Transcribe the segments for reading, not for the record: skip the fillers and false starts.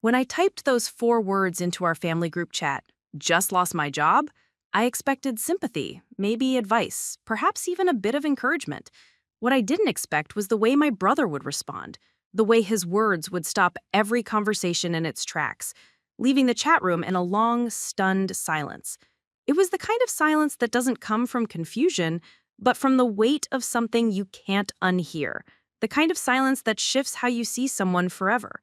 When I typed those 4 words into our family group chat, just lost my job, I expected sympathy, maybe advice, perhaps even a bit of encouragement. What I didn't expect was the way my brother would respond, the way his words would stop every conversation in its tracks, leaving the chat room in a long, stunned silence. It was the kind of silence that doesn't come from confusion, but from the weight of something you can't unhear, the kind of silence that shifts how you see someone forever.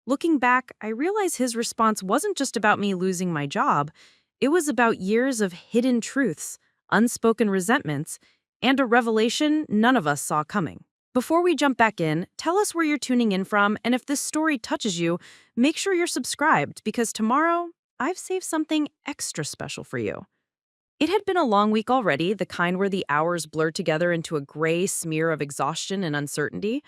Looking back, I realize his response wasn't just about me losing my job. It was about years of hidden truths, unspoken resentments, and a revelation none of us saw coming. Before we jump back in, tell us where you're tuning in from, and if this story touches you, make sure you're subscribed because tomorrow, I've saved something extra special for you. It had been a long week already, the kind where the hours blurred together into a gray smear of exhaustion and uncertainty.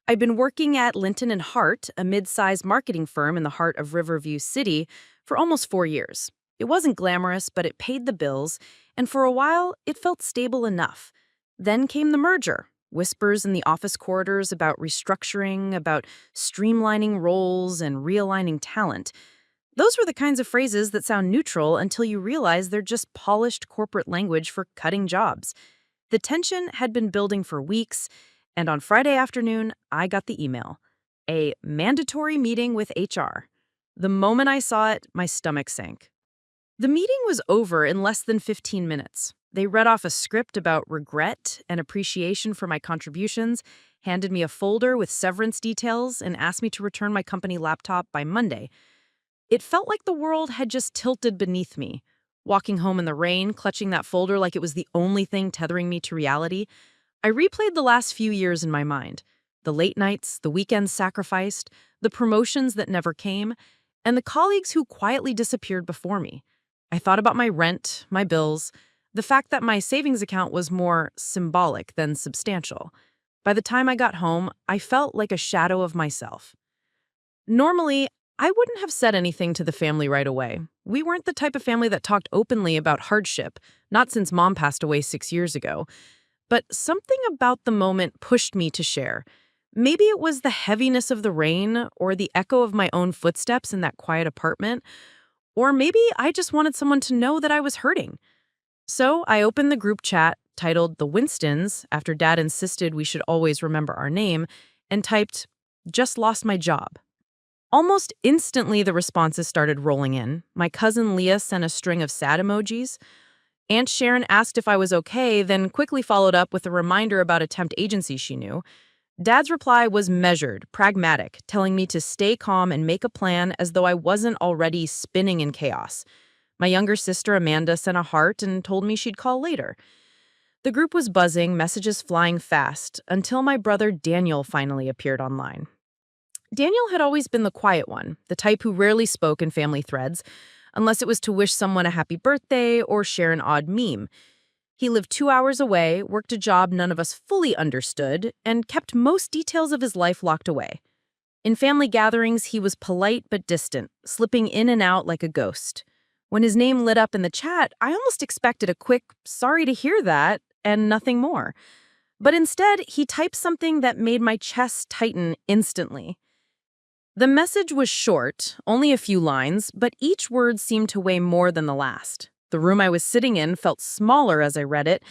I'd been working at Linton and Hart, a mid-sized marketing firm in the heart of Riverview City, for almost 4 years. It wasn't glamorous, but it paid the bills, and for a while, it felt stable enough. Then came the merger. Whispers in the office corridors about restructuring, about streamlining roles and realigning talent. Those were the kinds of phrases that sound neutral until you realize they're just polished corporate language for cutting jobs. The tension had been building for weeks, and on Friday afternoon, I got the email. A mandatory meeting with HR. The moment I saw it, my stomach sank. The meeting was over in less than 15 minutes. They read off a script about regret and appreciation for my contributions, handed me a folder with severance details, and asked me to return my company laptop by Monday. It felt like the world had just tilted beneath me. Walking home in the rain, clutching that folder like it was the only thing tethering me to reality, I replayed the last few years in my mind. The late nights, the weekends sacrificed, the promotions that never came, and the colleagues who quietly disappeared before me. I thought about my rent, my bills, the fact that my savings account was more symbolic than substantial. By the time I got home, I felt like a shadow of myself. Normally, I wouldn't have said anything to the family right away. We weren't the type of family that talked openly about hardship, not since Mom passed away 6 years ago. But something about the moment pushed me to share. Maybe it was the heaviness of the rain or the echo of my own footsteps in that quiet apartment, or maybe I just wanted someone to know that I was hurting. So I opened the group chat titled The Winstons, after Dad insisted we should always remember our name, and typed, "Just lost my job." Almost instantly, the responses started rolling in. My cousin Leah sent a string of sad emojis. Aunt Sharon asked if I was okay, then quickly followed up with a reminder about a temp agency she knew. Dad's reply was measured, pragmatic, telling me to stay calm and make a plan as though I wasn't already spinning in chaos. My younger sister Amanda sent a heart and told me she'd call later. The group was buzzing, messages flying fast, until my brother Daniel finally appeared online. Daniel had always been the quiet one, the type who rarely spoke in family threads, unless it was to wish someone a happy birthday or share an odd meme. He lived 2 hours away, worked a job none of us fully understood, and kept most details of his life locked away. In family gatherings, he was polite but distant, slipping in and out like a ghost. When his name lit up in the chat, I almost expected a quick, "Sorry to hear that," and nothing more. But instead, he typed something that made my chest tighten instantly. The message was short, only a few lines, but each word seemed to weigh more than the last. The room I was sitting in felt smaller as I read it,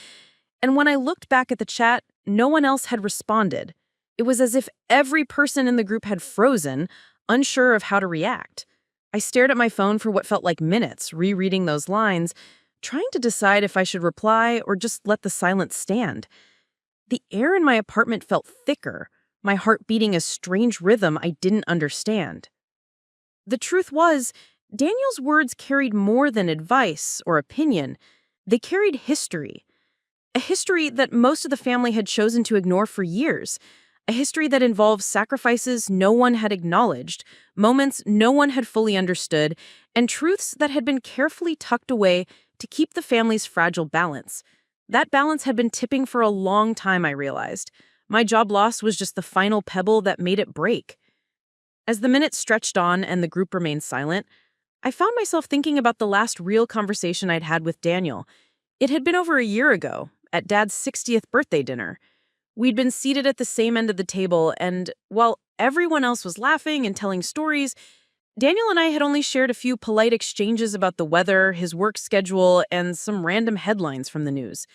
and when I looked back at the chat, no one else had responded. It was as if every person in the group had frozen, unsure of how to react. I stared at my phone for what felt like minutes, rereading those lines, trying to decide if I should reply or just let the silence stand. The air in my apartment felt thicker, my heart beating a strange rhythm I didn't understand. The truth was, Daniel's words carried more than advice or opinion. They carried history. A history that most of the family had chosen to ignore for years. A history that involved sacrifices no one had acknowledged, moments no one had fully understood, and truths that had been carefully tucked away to keep the family's fragile balance. That balance had been tipping for a long time, I realized. My job loss was just the final pebble that made it break. As the minutes stretched on and the group remained silent, I found myself thinking about the last real conversation I'd had with Daniel. It had been over a year ago, at Dad's 60th birthday dinner. We'd been seated at the same end of the table, and while everyone else was laughing and telling stories, Daniel and I had only shared a few polite exchanges about the weather, his work schedule, and some random headlines from the news.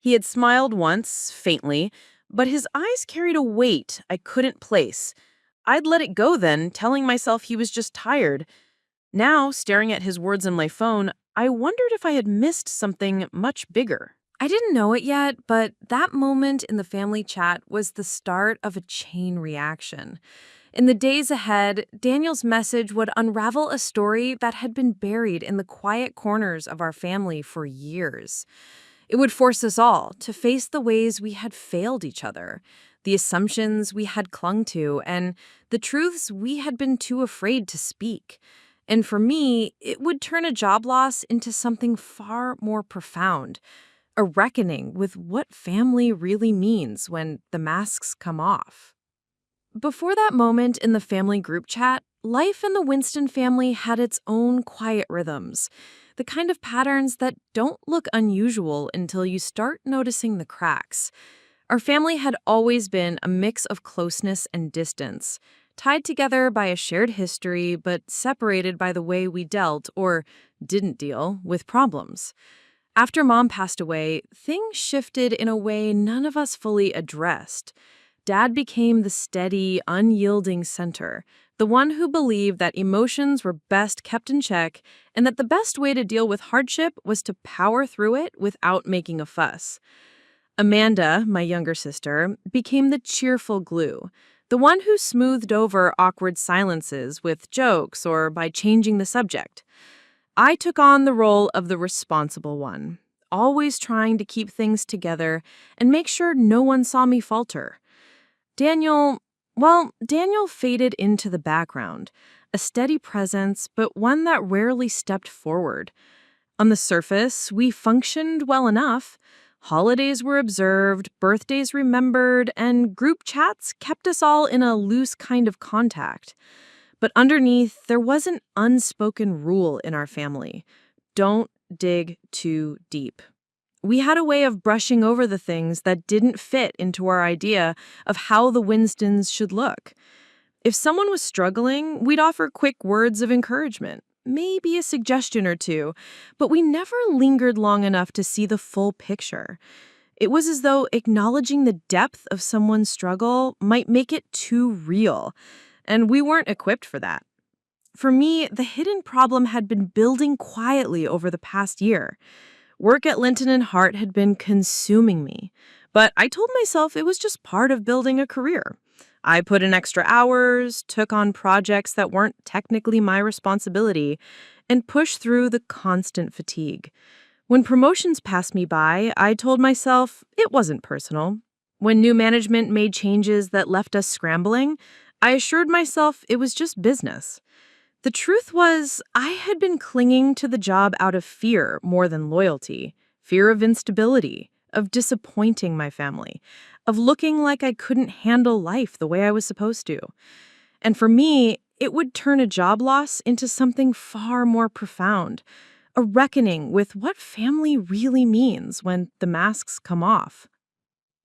He had smiled once, faintly, but his eyes carried a weight I couldn't place. I'd let it go then, telling myself he was just tired. Now, staring at his words on my phone, I wondered if I had missed something much bigger. I didn't know it yet, but that moment in the family chat was the start of a chain reaction. In the days ahead, Daniel's message would unravel a story that had been buried in the quiet corners of our family for years. It would force us all to face the ways we had failed each other, the assumptions we had clung to, and the truths we had been too afraid to speak. And for me, it would turn a job loss into something far more profound, a reckoning with what family really means when the masks come off. Before that moment in the family group chat, life in the Winston family had its own quiet rhythms, the kind of patterns that don't look unusual until you start noticing the cracks. Our family had always been a mix of closeness and distance, tied together by a shared history but separated by the way we dealt, or didn't deal, with problems. After Mom passed away, things shifted in a way none of us fully addressed. Dad became the steady, unyielding center, the one who believed that emotions were best kept in check and that the best way to deal with hardship was to power through it without making a fuss. Amanda, my younger sister, became the cheerful glue, the one who smoothed over awkward silences with jokes or by changing the subject. I took on the role of the responsible one, always trying to keep things together and make sure no one saw me falter. Daniel faded into the background, a steady presence, but one that rarely stepped forward. On the surface, we functioned well enough. Holidays were observed, birthdays remembered, and group chats kept us all in a loose kind of contact. But underneath, there was an unspoken rule in our family. Don't dig too deep. We had a way of brushing over the things that didn't fit into our idea of how the Winstons should look. If someone was struggling, we'd offer quick words of encouragement, maybe a suggestion or two, but we never lingered long enough to see the full picture. It was as though acknowledging the depth of someone's struggle might make it too real, and we weren't equipped for that. For me, the hidden problem had been building quietly over the past year. Work at Linton and Hart had been consuming me, but I told myself it was just part of building a career. I put in extra hours, took on projects that weren't technically my responsibility, and pushed through the constant fatigue. When promotions passed me by, I told myself it wasn't personal. When new management made changes that left us scrambling, I assured myself it was just business. The truth was, I had been clinging to the job out of fear more than loyalty, fear of instability, of disappointing my family, of looking like I couldn't handle life the way I was supposed to. And for me, it would turn a job loss into something far more profound, a reckoning with what family really means when the masks come off.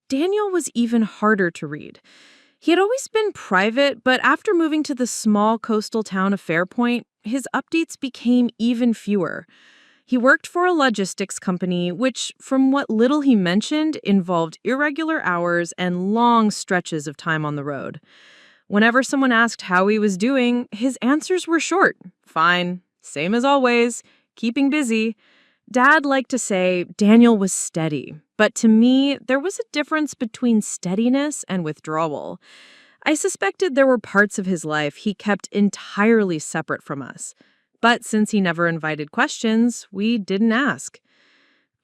Daniel was even harder to read. He had always been private, but after moving to the small coastal town of Fairpoint, his updates became even fewer. He worked for a logistics company, which, from what little he mentioned, involved irregular hours and long stretches of time on the road. Whenever someone asked how he was doing, his answers were short. Fine, same as always, keeping busy. Dad liked to say Daniel was steady, but to me, there was a difference between steadiness and withdrawal. I suspected there were parts of his life he kept entirely separate from us. But since he never invited questions, we didn't ask.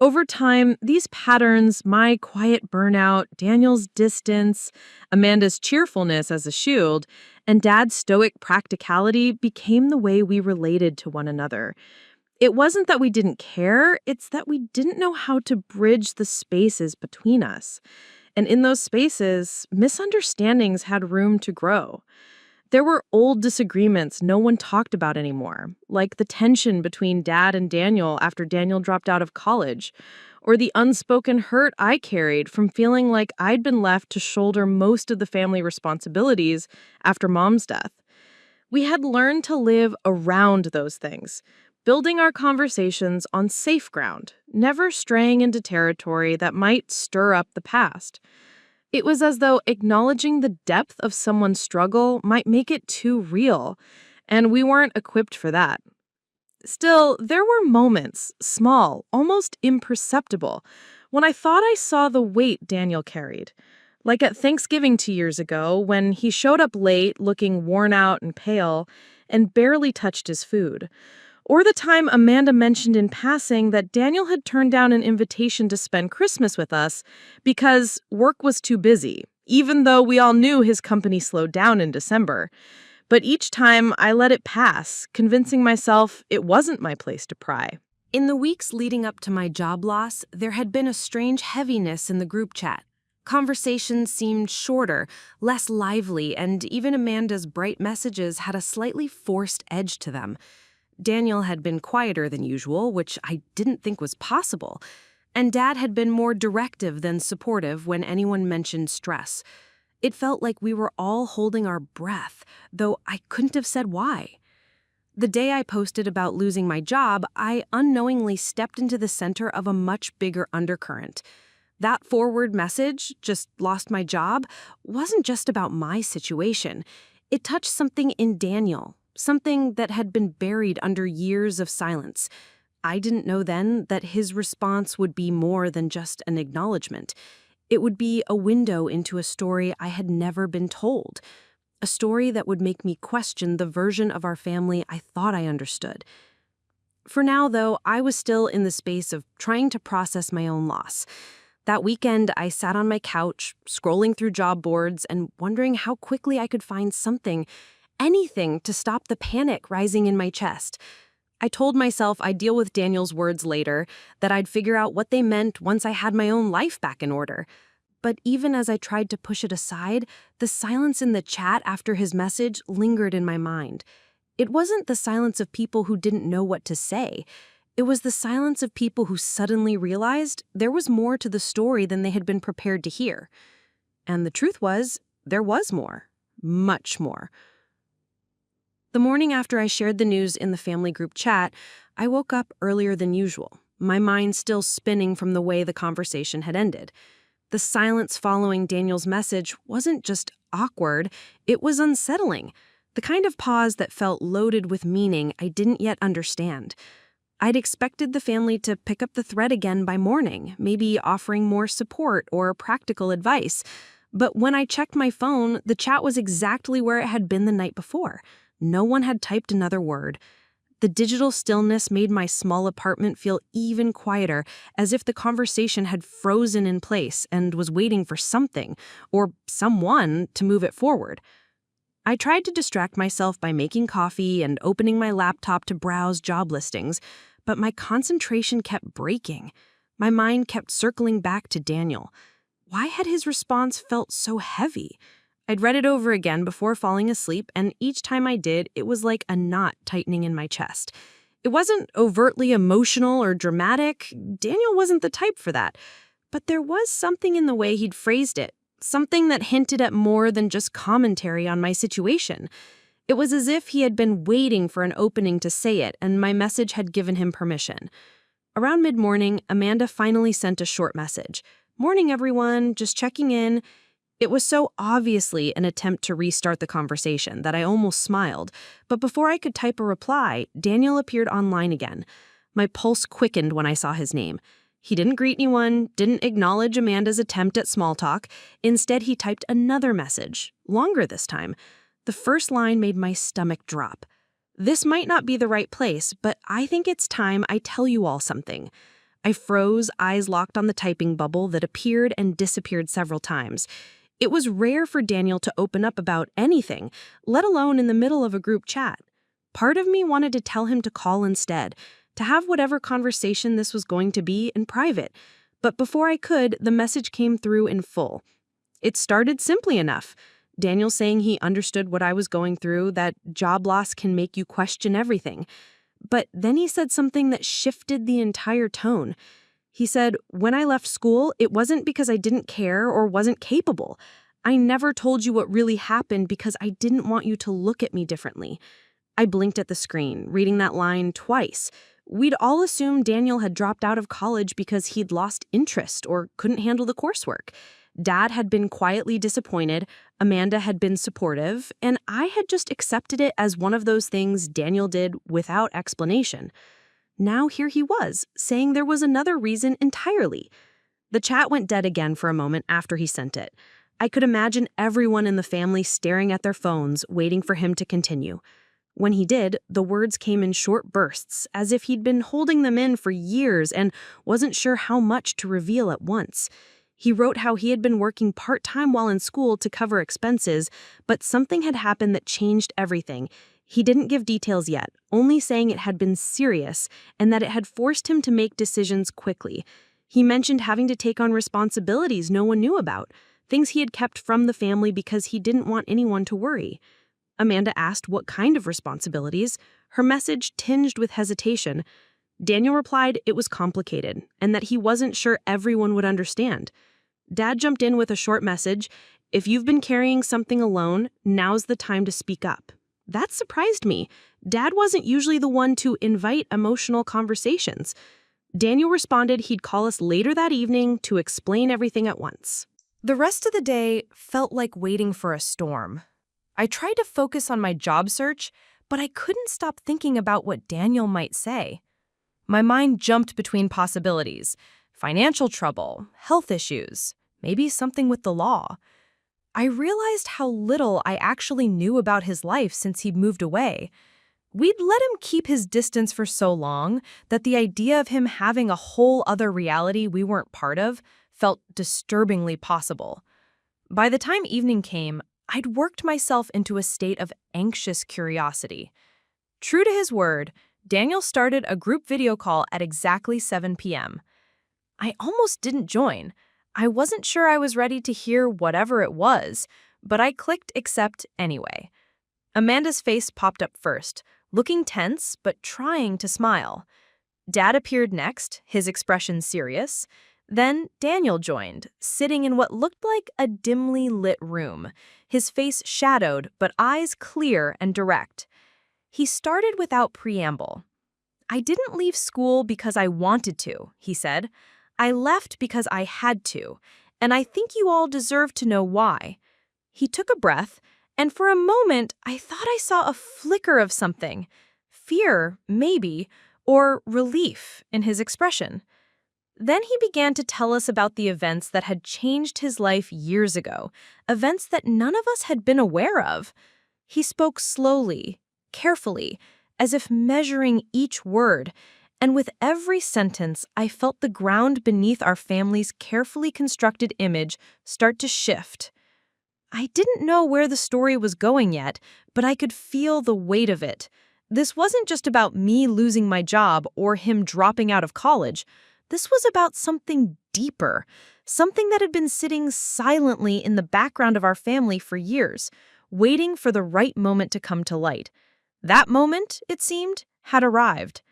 Over time, these patterns, my quiet burnout, Daniel's distance, Amanda's cheerfulness as a shield, and Dad's stoic practicality became the way we related to one another. It wasn't that we didn't care, it's that we didn't know how to bridge the spaces between us. And in those spaces, misunderstandings had room to grow. There were old disagreements no one talked about anymore, like the tension between Dad and Daniel after Daniel dropped out of college, or the unspoken hurt I carried from feeling like I'd been left to shoulder most of the family responsibilities after Mom's death. We had learned to live around those things, building our conversations on safe ground, never straying into territory that might stir up the past. It was as though acknowledging the depth of someone's struggle might make it too real, and we weren't equipped for that. Still, there were moments, small, almost imperceptible, when I thought I saw the weight Daniel carried. Like at Thanksgiving 2 years ago, when he showed up late, looking worn out and pale, and barely touched his food. Or the time Amanda mentioned in passing that Daniel had turned down an invitation to spend Christmas with us because work was too busy, even though we all knew his company slowed down in December. But each time I let it pass, convincing myself it wasn't my place to pry. In the weeks leading up to my job loss, there had been a strange heaviness in the group chat. Conversations seemed shorter, less lively, and even Amanda's bright messages had a slightly forced edge to them. Daniel had been quieter than usual, which I didn't think was possible, and Dad had been more directive than supportive when anyone mentioned stress. It felt like we were all holding our breath, though I couldn't have said why. The day I posted about losing my job, I unknowingly stepped into the center of a much bigger undercurrent. That forward message, just lost my job, wasn't just about my situation. It touched something in Daniel, something that had been buried under years of silence. I didn't know then that his response would be more than just an acknowledgement. It would be a window into a story I had never been told, a story that would make me question the version of our family I thought I understood. For now, though, I was still in the space of trying to process my own loss. That weekend, I sat on my couch, scrolling through job boards and wondering how quickly I could find something, anything, to stop the panic rising in my chest. I told myself I'd deal with Daniel's words later, that I'd figure out what they meant once I had my own life back in order. But even as I tried to push it aside, the silence in the chat after his message lingered in my mind. It wasn't the silence of people who didn't know what to say. It was the silence of people who suddenly realized there was more to the story than they had been prepared to hear. And the truth was, there was more. Much more. The morning after I shared the news in the family group chat, I woke up earlier than usual, my mind still spinning from the way the conversation had ended. The silence following Daniel's message wasn't just awkward, it was unsettling, the kind of pause that felt loaded with meaning I didn't yet understand. I'd expected the family to pick up the thread again by morning, maybe offering more support or practical advice. But when I checked my phone, the chat was exactly where it had been the night before. No one had typed another word. The digital stillness made my small apartment feel even quieter, as if the conversation had frozen in place and was waiting for something, or someone, to move it forward. I tried to distract myself by making coffee and opening my laptop to browse job listings, but my concentration kept breaking. My mind kept circling back to Daniel. Why had his response felt so heavy? I'd read it over again before falling asleep, and each time I did, it was like a knot tightening in my chest. It wasn't overtly emotional or dramatic. Daniel wasn't the type for that. But there was something in the way he'd phrased it, something that hinted at more than just commentary on my situation. It was as if he had been waiting for an opening to say it, and my message had given him permission. Around mid-morning, Amanda finally sent a short message. "Morning, everyone, just checking in." It was so obviously an attempt to restart the conversation that I almost smiled, but before I could type a reply, Daniel appeared online again. My pulse quickened when I saw his name. He didn't greet anyone, didn't acknowledge Amanda's attempt at small talk. Instead, he typed another message, longer this time. The first line made my stomach drop. "This might not be the right place, but I think it's time I tell you all something." I froze, eyes locked on the typing bubble that appeared and disappeared several times. It was rare for Daniel to open up about anything, let alone in the middle of a group chat. Part of me wanted to tell him to call instead, to have whatever conversation this was going to be in private. But before I could, the message came through in full. It started simply enough. Daniel saying he understood what I was going through, that job loss can make you question everything. But then he said something that shifted the entire tone. He said, "When I left school, it wasn't because I didn't care or wasn't capable. I never told you what really happened because I didn't want you to look at me differently. I blinked at the screen, reading that line twice. We'd all assumed Daniel had dropped out of college because he'd lost interest or couldn't handle the coursework. Dad had been quietly disappointed, Amanda had been supportive, and I had just accepted it as one of those things Daniel did without explanation. Now here he was, saying there was another reason entirely. The chat went dead again for a moment after he sent it. I could imagine everyone in the family staring at their phones, waiting for him to continue. When he did, the words came in short bursts, as if he'd been holding them in for years and wasn't sure how much to reveal at once. He wrote how he had been working part-time while in school to cover expenses, but something had happened that changed everything. He didn't give details yet, only saying it had been serious and that it had forced him to make decisions quickly. He mentioned having to take on responsibilities no one knew about, things he had kept from the family because he didn't want anyone to worry. Amanda asked what kind of responsibilities, her message tinged with hesitation. Daniel replied it was complicated and that he wasn't sure everyone would understand. Dad jumped in with a short message, "If you've been carrying something alone, now's the time to speak up." That surprised me. Dad wasn't usually the one to invite emotional conversations. Daniel responded he'd call us later that evening to explain everything at once. The rest of the day felt like waiting for a storm. I tried to focus on my job search, but I couldn't stop thinking about what Daniel might say. My mind jumped between possibilities: financial trouble, health issues, maybe something with the law. I realized how little I actually knew about his life since he'd moved away. We'd let him keep his distance for so long that the idea of him having a whole other reality we weren't part of felt disturbingly possible. By the time evening came, I'd worked myself into a state of anxious curiosity. True to his word, Daniel started a group video call at exactly 7 p.m. I almost didn't join. I wasn't sure I was ready to hear whatever it was, but I clicked accept anyway. Amanda's face popped up first, looking tense but trying to smile. Dad appeared next, his expression serious. Then Daniel joined, sitting in what looked like a dimly lit room, his face shadowed but eyes clear and direct. He started without preamble. "I didn't leave school because I wanted to," he said. "I left because I had to, and I think you all deserve to know why." He took a breath, and for a moment I thought I saw a flicker of something, fear, maybe, or relief in his expression. Then he began to tell us about the events that had changed his life years ago, events that none of us had been aware of. He spoke slowly, carefully, as if measuring each word, and with every sentence I felt the ground beneath our family's carefully constructed image start to shift. I didn't know where the story was going yet, but I could feel the weight of it. This wasn't just about me losing my job or him dropping out of college. This was about something deeper, something that had been sitting silently in the background of our family for years, waiting for the right moment to come to light. That moment, it seemed, had arrived.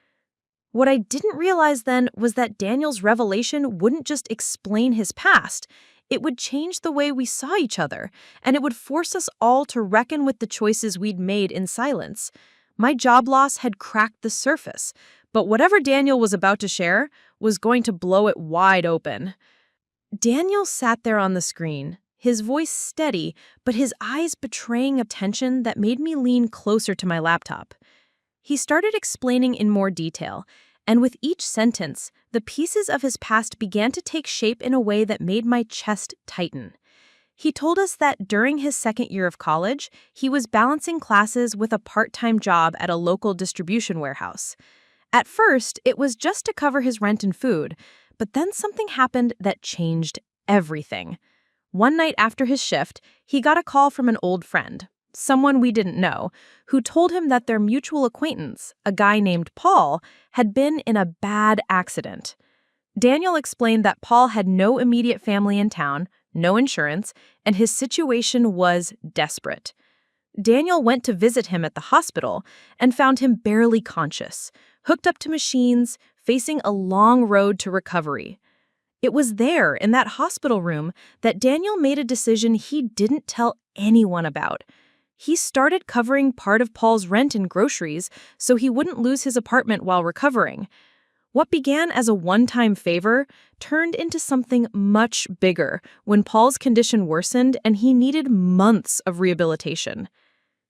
What I didn't realize then was that Daniel's revelation wouldn't just explain his past. It would change the way we saw each other, and it would force us all to reckon with the choices we'd made in silence. My job loss had cracked the surface, but whatever Daniel was about to share was going to blow it wide open. Daniel sat there on the screen, his voice steady, but his eyes betraying a tension that made me lean closer to my laptop. He started explaining in more detail, and with each sentence, the pieces of his past began to take shape in a way that made my chest tighten. He told us that during his second year of college, he was balancing classes with a part-time job at a local distribution warehouse. At first, it was just to cover his rent and food, but then something happened that changed everything. One night after his shift, he got a call from an old friend, someone we didn't know, who told him that their mutual acquaintance, a guy named Paul, had been in a bad accident. Daniel explained that Paul had no immediate family in town, no insurance, and his situation was desperate. Daniel went to visit him at the hospital and found him barely conscious, hooked up to machines, facing a long road to recovery. It was there, in that hospital room, that Daniel made a decision he didn't tell anyone about. He started covering part of Paul's rent and groceries so he wouldn't lose his apartment while recovering. What began as a one-time favor turned into something much bigger when Paul's condition worsened and he needed months of rehabilitation.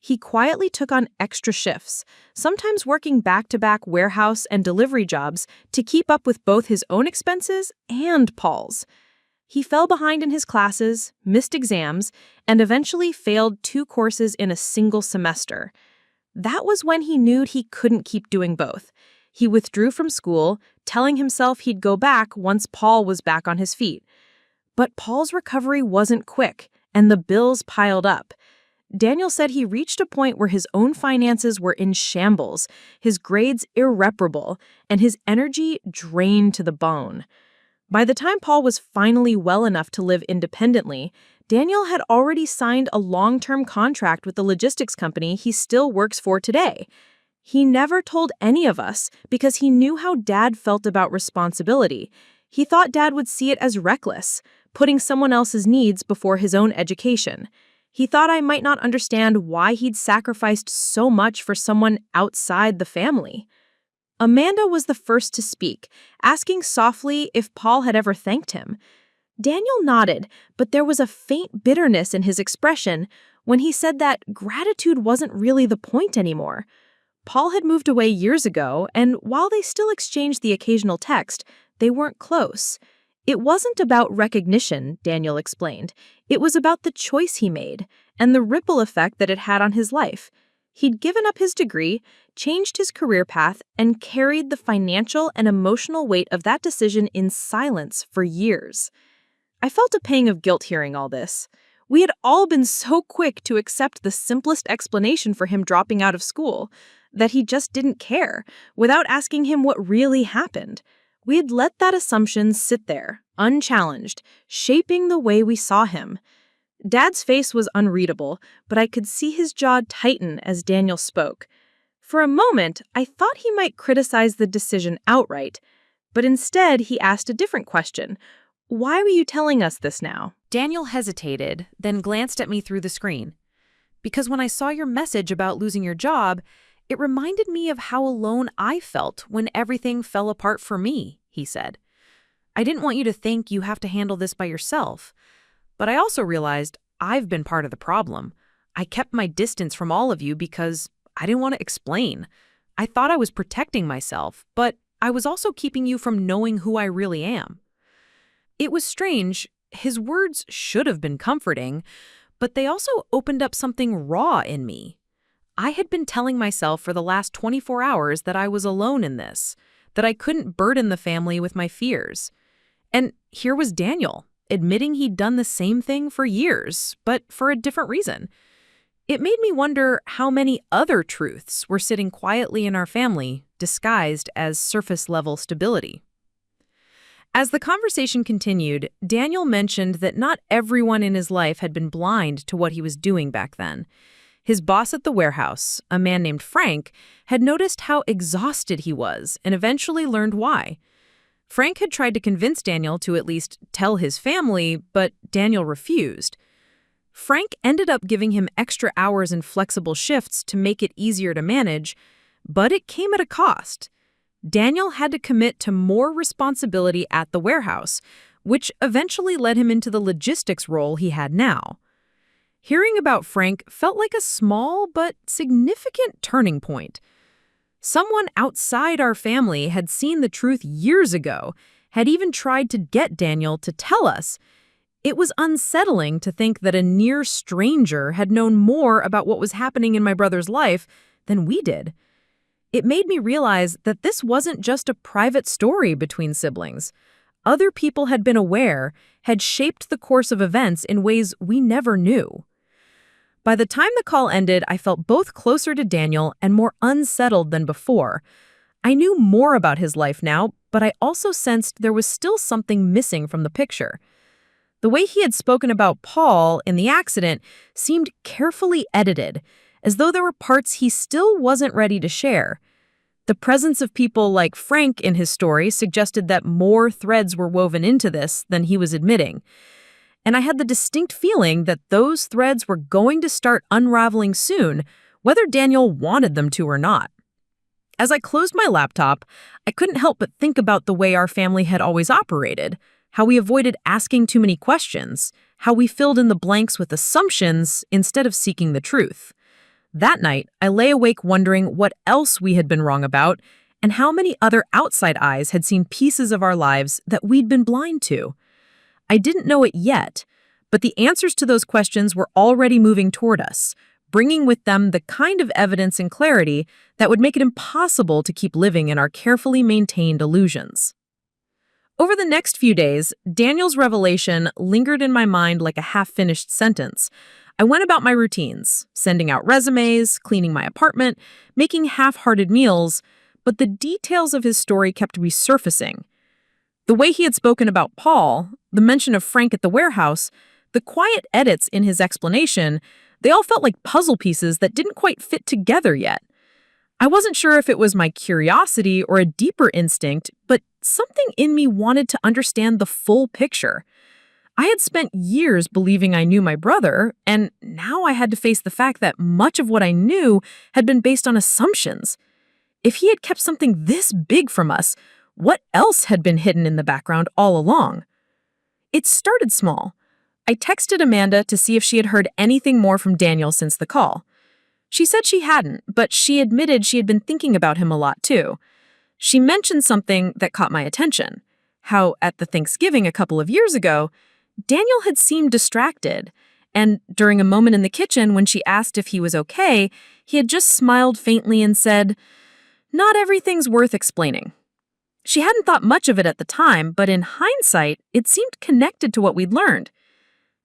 He quietly took on extra shifts, sometimes working back-to-back warehouse and delivery jobs to keep up with both his own expenses and Paul's. He fell behind in his classes, missed exams, and eventually failed 2 courses in a single semester. That was when he knew he couldn't keep doing both. He withdrew from school, telling himself he'd go back once Paul was back on his feet. But Paul's recovery wasn't quick, and the bills piled up. Daniel said he reached a point where his own finances were in shambles, his grades irreparable, and his energy drained to the bone. By the time Paul was finally well enough to live independently, Daniel had already signed a long-term contract with the logistics company he still works for today. He never told any of us because he knew how Dad felt about responsibility. He thought Dad would see it as reckless, putting someone else's needs before his own education. He thought I might not understand why he'd sacrificed so much for someone outside the family. Amanda was the first to speak, asking softly if Paul had ever thanked him. Daniel nodded, but there was a faint bitterness in his expression when he said that gratitude wasn't really the point anymore. Paul had moved away years ago, and while they still exchanged the occasional text, they weren't close. It wasn't about recognition, Daniel explained. It was about the choice he made and the ripple effect that it had on his life. He'd given up his degree, changed his career path, and carried the financial and emotional weight of that decision in silence for years. I felt a pang of guilt hearing all this. We had all been so quick to accept the simplest explanation for him dropping out of school, that he just didn't care, without asking him what really happened. We had let that assumption sit there, unchallenged, shaping the way we saw him. Dad's face was unreadable, but I could see his jaw tighten as Daniel spoke. For a moment, I thought he might criticize the decision outright, but instead he asked a different question. Why were you telling us this now? Daniel hesitated, then glanced at me through the screen. Because when I saw your message about losing your job, it reminded me of how alone I felt when everything fell apart for me, he said. I didn't want you to think you have to handle this by yourself. But I also realized I've been part of the problem. I kept my distance from all of you because I didn't want to explain. I thought I was protecting myself, but I was also keeping you from knowing who I really am. It was strange. His words should have been comforting, but they also opened up something raw in me. I had been telling myself for the last 24 hours that I was alone in this, that I couldn't burden the family with my fears. And here was Daniel, admitting he'd done the same thing for years, but for a different reason. It made me wonder how many other truths were sitting quietly in our family, disguised as surface-level stability. As the conversation continued, Daniel mentioned that not everyone in his life had been blind to what he was doing back then. His boss at the warehouse, a man named Frank, had noticed how exhausted he was and eventually learned why. Frank had tried to convince Daniel to at least tell his family, but Daniel refused. Frank ended up giving him extra hours and flexible shifts to make it easier to manage, but it came at a cost. Daniel had to commit to more responsibility at the warehouse, which eventually led him into the logistics role he had now. Hearing about Frank felt like a small but significant turning point. Someone outside our family had seen the truth years ago, had even tried to get Daniel to tell us. It was unsettling to think that a near stranger had known more about what was happening in my brother's life than we did. It made me realize that this wasn't just a private story between siblings. Other people had been aware, had shaped the course of events in ways we never knew. By the time the call ended, I felt both closer to Daniel and more unsettled than before. I knew more about his life now, but I also sensed there was still something missing from the picture. The way he had spoken about Paul in the accident seemed carefully edited, as though there were parts he still wasn't ready to share. The presence of people like Frank in his story suggested that more threads were woven into this than he was admitting. And I had the distinct feeling that those threads were going to start unraveling soon, whether Daniel wanted them to or not. As I closed my laptop, I couldn't help but think about the way our family had always operated, how we avoided asking too many questions, how we filled in the blanks with assumptions instead of seeking the truth. That night, I lay awake wondering what else we had been wrong about and how many other outside eyes had seen pieces of our lives that we'd been blind to. I didn't know it yet, but the answers to those questions were already moving toward us, bringing with them the kind of evidence and clarity that would make it impossible to keep living in our carefully maintained illusions. Over the next few days, Daniel's revelation lingered in my mind like a half-finished sentence. I went about my routines, sending out resumes, cleaning my apartment, making half-hearted meals, but the details of his story kept resurfacing. The way he had spoken about Paul, the mention of Frank at the warehouse, the quiet edits in his explanation, they all felt like puzzle pieces that didn't quite fit together yet. I wasn't sure if it was my curiosity or a deeper instinct, but something in me wanted to understand the full picture. I had spent years believing I knew my brother, and now I had to face the fact that much of what I knew had been based on assumptions. If he had kept something this big from us, what else had been hidden in the background all along? It started small. I texted Amanda to see if she had heard anything more from Daniel since the call. She said she hadn't, but she admitted she had been thinking about him a lot too. She mentioned something that caught my attention, how at the Thanksgiving a couple of years ago, Daniel had seemed distracted, and during a moment in the kitchen when she asked if he was okay, he had just smiled faintly and said, "Not everything's worth explaining." She hadn't thought much of it at the time, but in hindsight, it seemed connected to what we'd learned.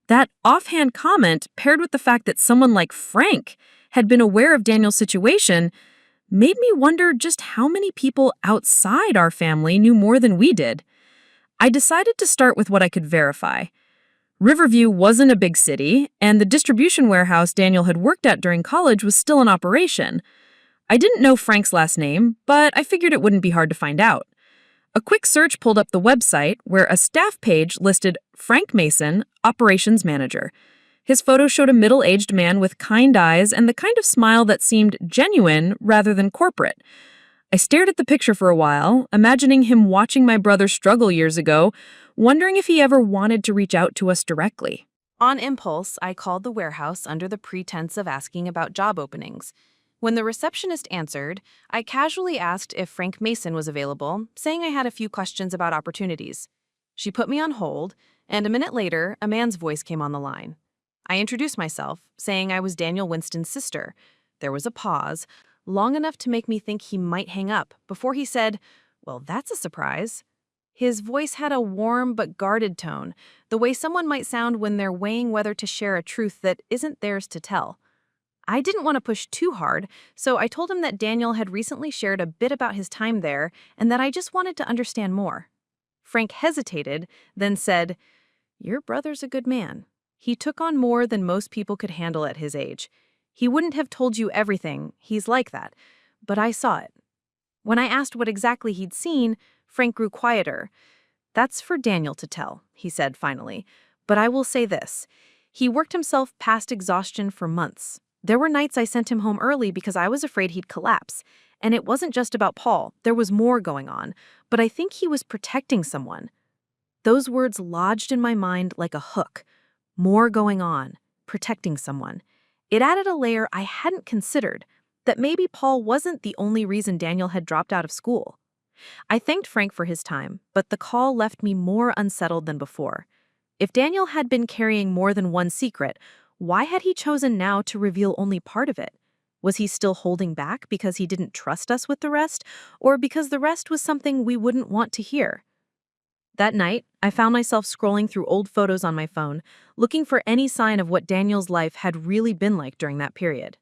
That offhand comment, paired with the fact that someone like Frank had been aware of Daniel's situation, made me wonder just how many people outside our family knew more than we did. I decided to start with what I could verify. Riverview wasn't a big city, and the distribution warehouse Daniel had worked at during college was still in operation. I didn't know Frank's last name, but I figured it wouldn't be hard to find out. A quick search pulled up the website where a staff page listed Frank Mason, Operations Manager. His photo showed a middle-aged man with kind eyes and the kind of smile that seemed genuine rather than corporate. I stared at the picture for a while, imagining him watching my brother struggle years ago, wondering if he ever wanted to reach out to us directly. On impulse, I called the warehouse under the pretense of asking about job openings. When the receptionist answered, I casually asked if Frank Mason was available, saying I had a few questions about opportunities. She put me on hold, and a minute later, a man's voice came on the line. I introduced myself, saying I was Daniel Winston's sister. There was a pause, long enough to make me think he might hang up, before he said, "Well, that's a surprise." His voice had a warm but guarded tone, the way someone might sound when they're weighing whether to share a truth that isn't theirs to tell. I didn't want to push too hard, so I told him that Daniel had recently shared a bit about his time there and that I just wanted to understand more. Frank hesitated, then said, "Your brother's a good man. He took on more than most people could handle at his age. He wouldn't have told you everything, he's like that, but I saw it." When I asked what exactly he'd seen, Frank grew quieter. "That's for Daniel to tell," he said finally, "but I will say this. He worked himself past exhaustion for months. There were nights I sent him home early because I was afraid he'd collapse. And it wasn't just about Paul, there was more going on, but I think he was protecting someone." Those words lodged in my mind like a hook. More going on, protecting someone. It added a layer I hadn't considered, that maybe Paul wasn't the only reason Daniel had dropped out of school. I thanked Frank for his time, but the call left me more unsettled than before. If Daniel had been carrying more than one secret, why had he chosen now to reveal only part of it? Was he still holding back because he didn't trust us with the rest, or because the rest was something we wouldn't want to hear? That night, I found myself scrolling through old photos on my phone, looking for any sign of what Daniel's life had really been like during that period.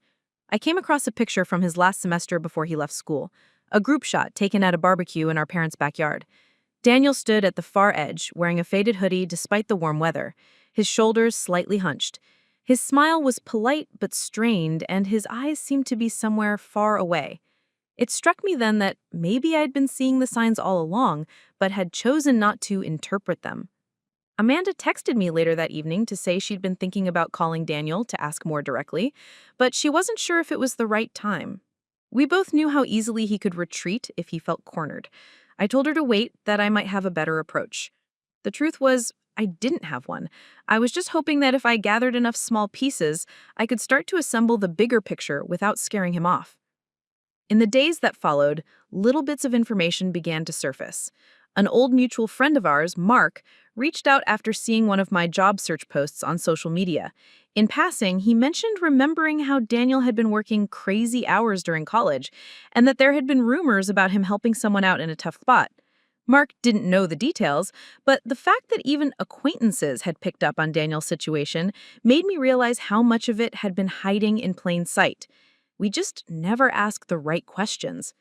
I came across a picture from his last semester before he left school, a group shot taken at a barbecue in our parents' backyard. Daniel stood at the far edge, wearing a faded hoodie despite the warm weather, his shoulders slightly hunched. His smile was polite but strained, and his eyes seemed to be somewhere far away. It struck me then that maybe I'd been seeing the signs all along, but had chosen not to interpret them. Amanda texted me later that evening to say she'd been thinking about calling Daniel to ask more directly, but she wasn't sure if it was the right time. We both knew how easily he could retreat if he felt cornered. I told her to wait, that I might have a better approach. The truth was, I didn't have one. I was just hoping that if I gathered enough small pieces, I could start to assemble the bigger picture without scaring him off. In the days that followed, little bits of information began to surface. An old mutual friend of ours, Mark, reached out after seeing one of my job search posts on social media. In passing, he mentioned remembering how Daniel had been working crazy hours during college and that there had been rumors about him helping someone out in a tough spot. Mark didn't know the details, but the fact that even acquaintances had picked up on Daniel's situation made me realize how much of it had been hiding in plain sight. We just never asked the right questions.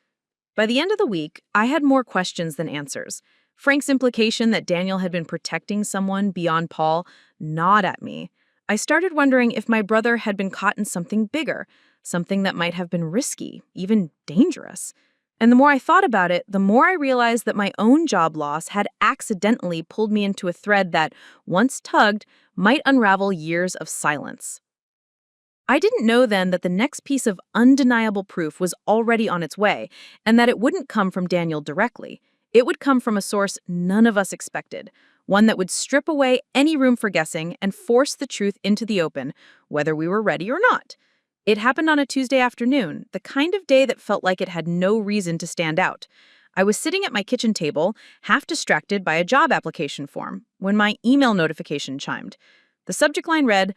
By the end of the week, I had more questions than answers. Frank's implication that Daniel had been protecting someone beyond Paul gnawed at me. I started wondering if my brother had been caught in something bigger, something that might have been risky, even dangerous. And the more I thought about it, the more I realized that my own job loss had accidentally pulled me into a thread that, once tugged, might unravel years of silence. I didn't know then that the next piece of undeniable proof was already on its way, and that it wouldn't come from Daniel directly. It would come from a source none of us expected, one that would strip away any room for guessing and force the truth into the open, whether we were ready or not. It happened on a Tuesday afternoon, the kind of day that felt like it had no reason to stand out. I was sitting at my kitchen table, half distracted by a job application form, when my email notification chimed. The subject line read,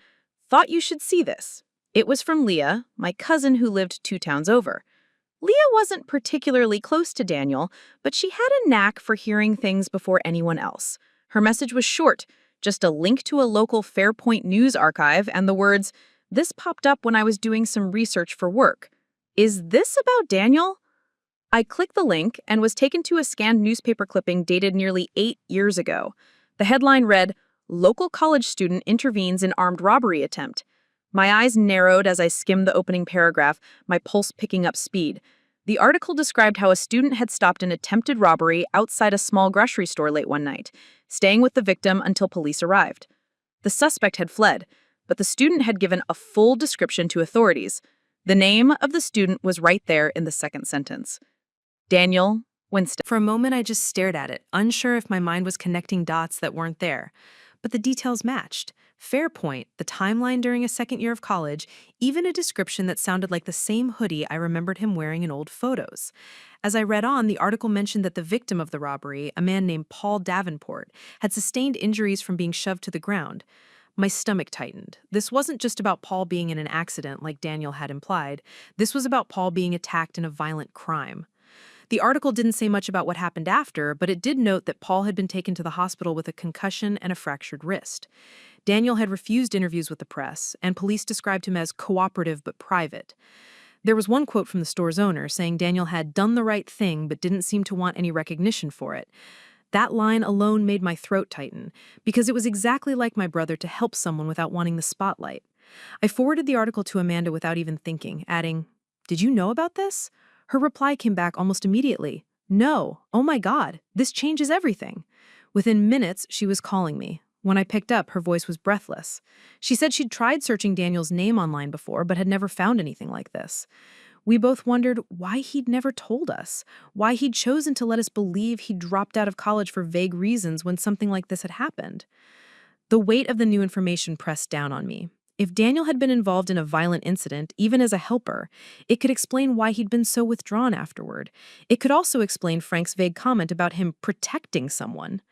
"Thought you should see this." It was from Leah, my cousin who lived 2 towns over. Leah wasn't particularly close to Daniel, but she had a knack for hearing things before anyone else. Her message was short, just a link to a local Fairpoint news archive and the words, "This popped up when I was doing some research for work. Is this about Daniel?" I clicked the link and was taken to a scanned newspaper clipping dated nearly 8 years ago. The headline read, "Local college student intervenes in armed robbery attempt." My eyes narrowed as I skimmed the opening paragraph, my pulse picking up speed. The article described how a student had stopped an attempted robbery outside a small grocery store late one night, staying with the victim until police arrived. The suspect had fled, but the student had given a full description to authorities. The name of the student was right there in the second sentence. Daniel Winston. For a moment, I just stared at it, unsure if my mind was connecting dots that weren't there. But the details matched. Fairpoint, the timeline during his second year of college, even a description that sounded like the same hoodie I remembered him wearing in old photos. As I read on, the article mentioned that the victim of the robbery, a man named Paul Davenport, had sustained injuries from being shoved to the ground. My stomach tightened. This wasn't just about Paul being in an accident like Daniel had implied. This was about Paul being attacked in a violent crime. The article didn't say much about what happened after, but it did note that Paul had been taken to the hospital with a concussion and a fractured wrist. Daniel had refused interviews with the press, and police described him as cooperative but private. There was one quote from the store's owner saying Daniel had done the right thing but didn't seem to want any recognition for it. That line alone made my throat tighten, because it was exactly like my brother to help someone without wanting the spotlight. I forwarded the article to Amanda without even thinking, adding, "Did you know about this?" Her reply came back almost immediately. "No. Oh my God. This changes everything." Within minutes, she was calling me. When I picked up, her voice was breathless. She said she'd tried searching Daniel's name online before, but had never found anything like this. We both wondered why he'd never told us, why he'd chosen to let us believe he'd dropped out of college for vague reasons when something like this had happened. The weight of the new information pressed down on me. If Daniel had been involved in a violent incident, even as a helper, it could explain why he'd been so withdrawn afterward. It could also explain Frank's vague comment about him protecting someone.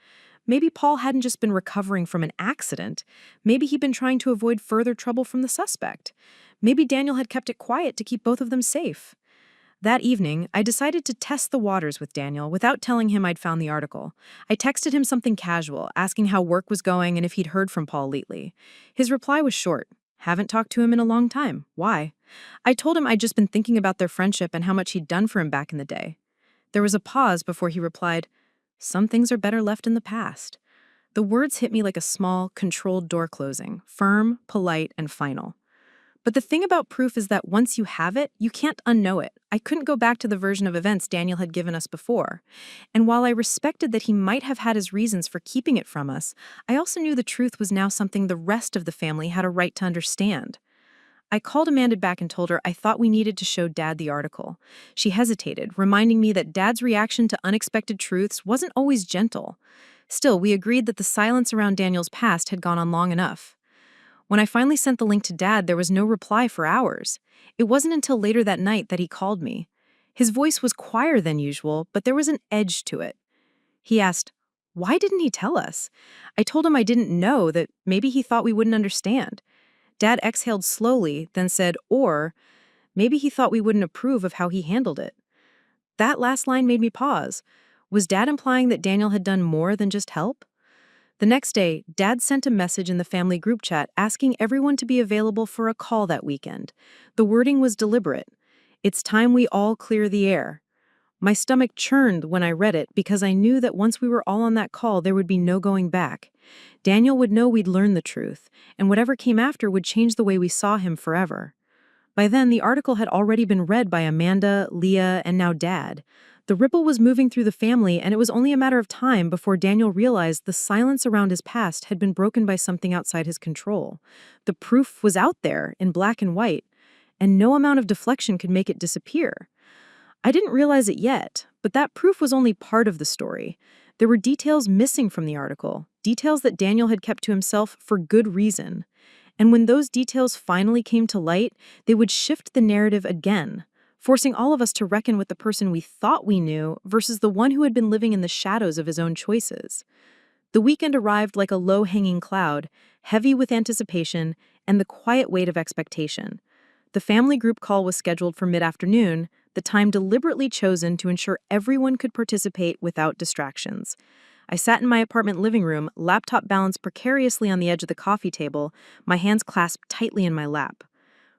Maybe Paul hadn't just been recovering from an accident. Maybe he'd been trying to avoid further trouble from the suspect. Maybe Daniel had kept it quiet to keep both of them safe. That evening, I decided to test the waters with Daniel without telling him I'd found the article. I texted him something casual, asking how work was going and if he'd heard from Paul lately. His reply was short. "Haven't talked to him in a long time. Why?" I told him I'd just been thinking about their friendship and how much he'd done for him back in the day. There was a pause before he replied, "Some things are better left in the past." The words hit me like a small, controlled door closing, firm, polite, and final. But the thing about proof is that once you have it, you can't unknow it. I couldn't go back to the version of events Daniel had given us before. And while I respected that he might have had his reasons for keeping it from us, I also knew the truth was now something the rest of the family had a right to understand. I called Amanda back and told her I thought we needed to show Dad the article. She hesitated, reminding me that Dad's reaction to unexpected truths wasn't always gentle. Still, we agreed that the silence around Daniel's past had gone on long enough. When I finally sent the link to Dad, there was no reply for hours. It wasn't until later that night that he called me. His voice was quieter than usual, but there was an edge to it. He asked, "Why didn't he tell us?" I told him I didn't know, that maybe he thought we wouldn't understand. Dad exhaled slowly, then said, "Or maybe he thought we wouldn't approve of how he handled it." That last line made me pause. Was Dad implying that Daniel had done more than just help? The next day, Dad sent a message in the family group chat asking everyone to be available for a call that weekend. The wording was deliberate. "It's time we all clear the air." My stomach churned when I read it because I knew that once we were all on that call, there would be no going back. Daniel would know we'd learned the truth, and whatever came after would change the way we saw him forever. By then, the article had already been read by Amanda, Leah, and now Dad. The ripple was moving through the family, and it was only a matter of time before Daniel realized the silence around his past had been broken by something outside his control. The proof was out there, in black and white, and no amount of deflection could make it disappear. I didn't realize it yet, but that proof was only part of the story. There were details missing from the article, details that Daniel had kept to himself for good reason. And when those details finally came to light, they would shift the narrative again, forcing all of us to reckon with the person we thought we knew versus the one who had been living in the shadows of his own choices. The weekend arrived like a low-hanging cloud, heavy with anticipation and the quiet weight of expectation. The family group call was scheduled for mid-afternoon, the time deliberately chosen to ensure everyone could participate without distractions. I sat in my apartment living room, laptop balanced precariously on the edge of the coffee table, my hands clasped tightly in my lap.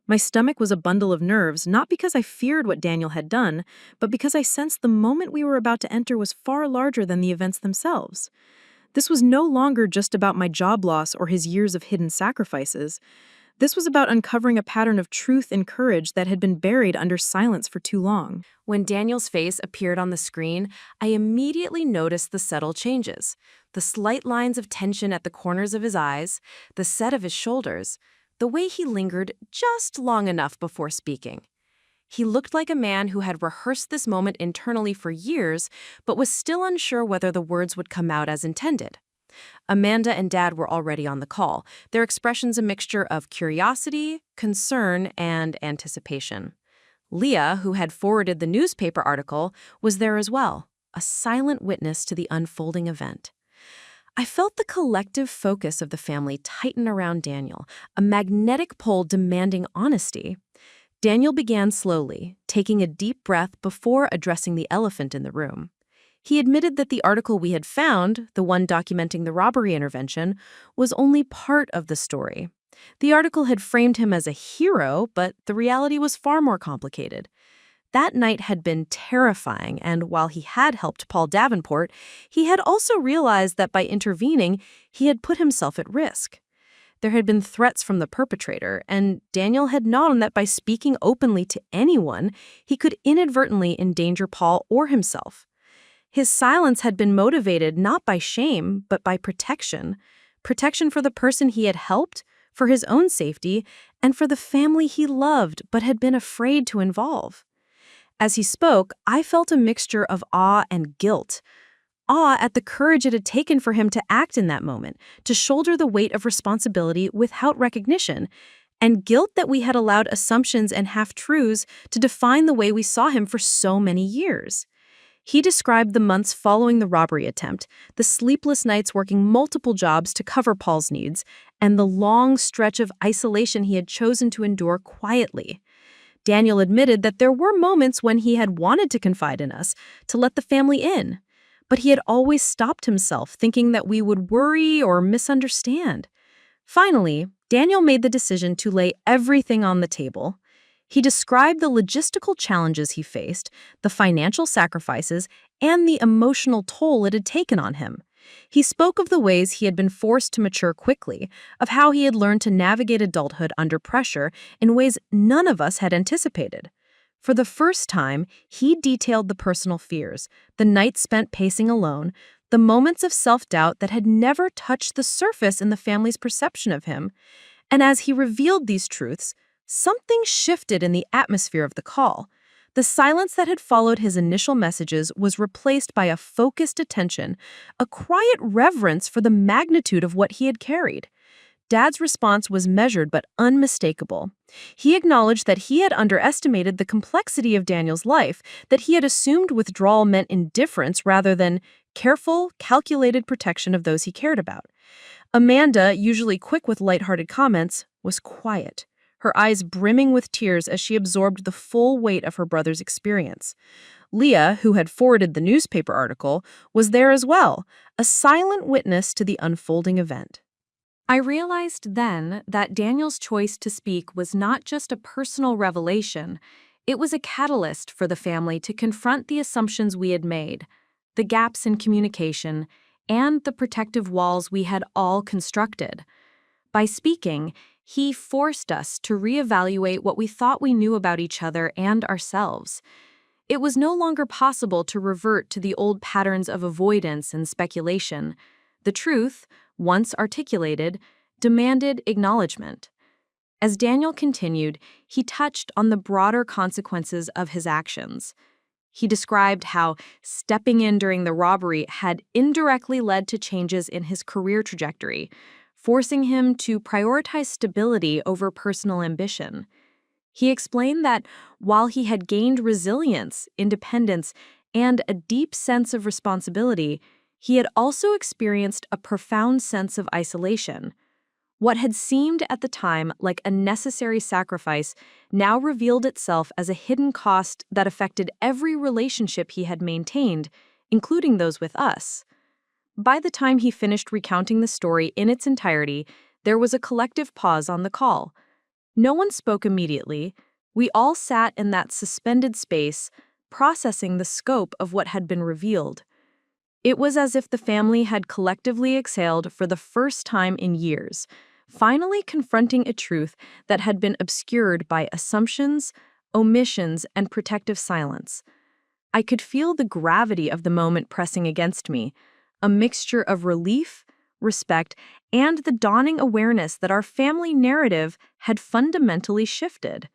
My stomach was a bundle of nerves, not because I feared what Daniel had done, but because I sensed the moment we were about to enter was far larger than the events themselves. This was no longer just about my job loss or his years of hidden sacrifices. This was about uncovering a pattern of truth and courage that had been buried under silence for too long. When Daniel's face appeared on the screen, I immediately noticed the subtle changes. The slight lines of tension at the corners of his eyes, the set of his shoulders, the way he lingered just long enough before speaking. He looked like a man who had rehearsed this moment internally for years, but was still unsure whether the words would come out as intended. Amanda and Dad were already on the call, their expressions a mixture of curiosity, concern, and anticipation. Leah, who had forwarded the newspaper article, was there as well, a silent witness to the unfolding event. I felt the collective focus of the family tighten around Daniel, a magnetic pull demanding honesty. Daniel began slowly, taking a deep breath before addressing the elephant in the room. He admitted that the article we had found, the one documenting the robbery intervention, was only part of the story. The article had framed him as a hero, but the reality was far more complicated. That night had been terrifying, and while he had helped Paul Davenport, he had also realized that by intervening, he had put himself at risk. There had been threats from the perpetrator, and Daniel had known that by speaking openly to anyone, he could inadvertently endanger Paul or himself. His silence had been motivated not by shame, but by protection. Protection for the person he had helped, for his own safety, and for the family he loved but had been afraid to involve. As he spoke, I felt a mixture of awe and guilt. Awe at the courage it had taken for him to act in that moment, to shoulder the weight of responsibility without recognition, and guilt that we had allowed assumptions and half-truths to define the way we saw him for so many years. He described the months following the robbery attempt, the sleepless nights working multiple jobs to cover Paul's needs, and the long stretch of isolation he had chosen to endure quietly. Daniel admitted that there were moments when he had wanted to confide in us, to let the family in, but he had always stopped himself, thinking that we would worry or misunderstand. Finally, Daniel made the decision to lay everything on the table. He described the logistical challenges he faced, the financial sacrifices, and the emotional toll it had taken on him. He spoke of the ways he had been forced to mature quickly, of how he had learned to navigate adulthood under pressure in ways none of us had anticipated. For the first time, he detailed the personal fears, the nights spent pacing alone, the moments of self-doubt that had never touched the surface in the family's perception of him. And as he revealed these truths, something shifted in the atmosphere of the call. The silence that had followed his initial messages was replaced by a focused attention, a quiet reverence for the magnitude of what he had carried. Dad's response was measured but unmistakable. He acknowledged that he had underestimated the complexity of Daniel's life, that he had assumed withdrawal meant indifference rather than careful, calculated protection of those he cared about. Amanda, usually quick with lighthearted comments, was quiet, her eyes brimming with tears as she absorbed the full weight of her brother's experience. Leah, who had forwarded the newspaper article, was there as well, a silent witness to the unfolding event. I realized then that Daniel's choice to speak was not just a personal revelation, it was a catalyst for the family to confront the assumptions we had made, the gaps in communication, and the protective walls we had all constructed. By speaking, he forced us to reevaluate what we thought we knew about each other and ourselves. It was no longer possible to revert to the old patterns of avoidance and speculation. The truth, once articulated, demanded acknowledgement. As Daniel continued, he touched on the broader consequences of his actions. He described how stepping in during the robbery had indirectly led to changes in his career trajectory, forcing him to prioritize stability over personal ambition. He explained that while he had gained resilience, independence, and a deep sense of responsibility, he had also experienced a profound sense of isolation. What had seemed at the time like a necessary sacrifice now revealed itself as a hidden cost that affected every relationship he had maintained, including those with us. By the time he finished recounting the story in its entirety, there was a collective pause on the call. No one spoke immediately. We all sat in that suspended space, processing the scope of what had been revealed. It was as if the family had collectively exhaled for the first time in years, finally confronting a truth that had been obscured by assumptions, omissions, and protective silence. I could feel the gravity of the moment pressing against me, a mixture of relief, respect, and the dawning awareness that our family narrative had fundamentally shifted.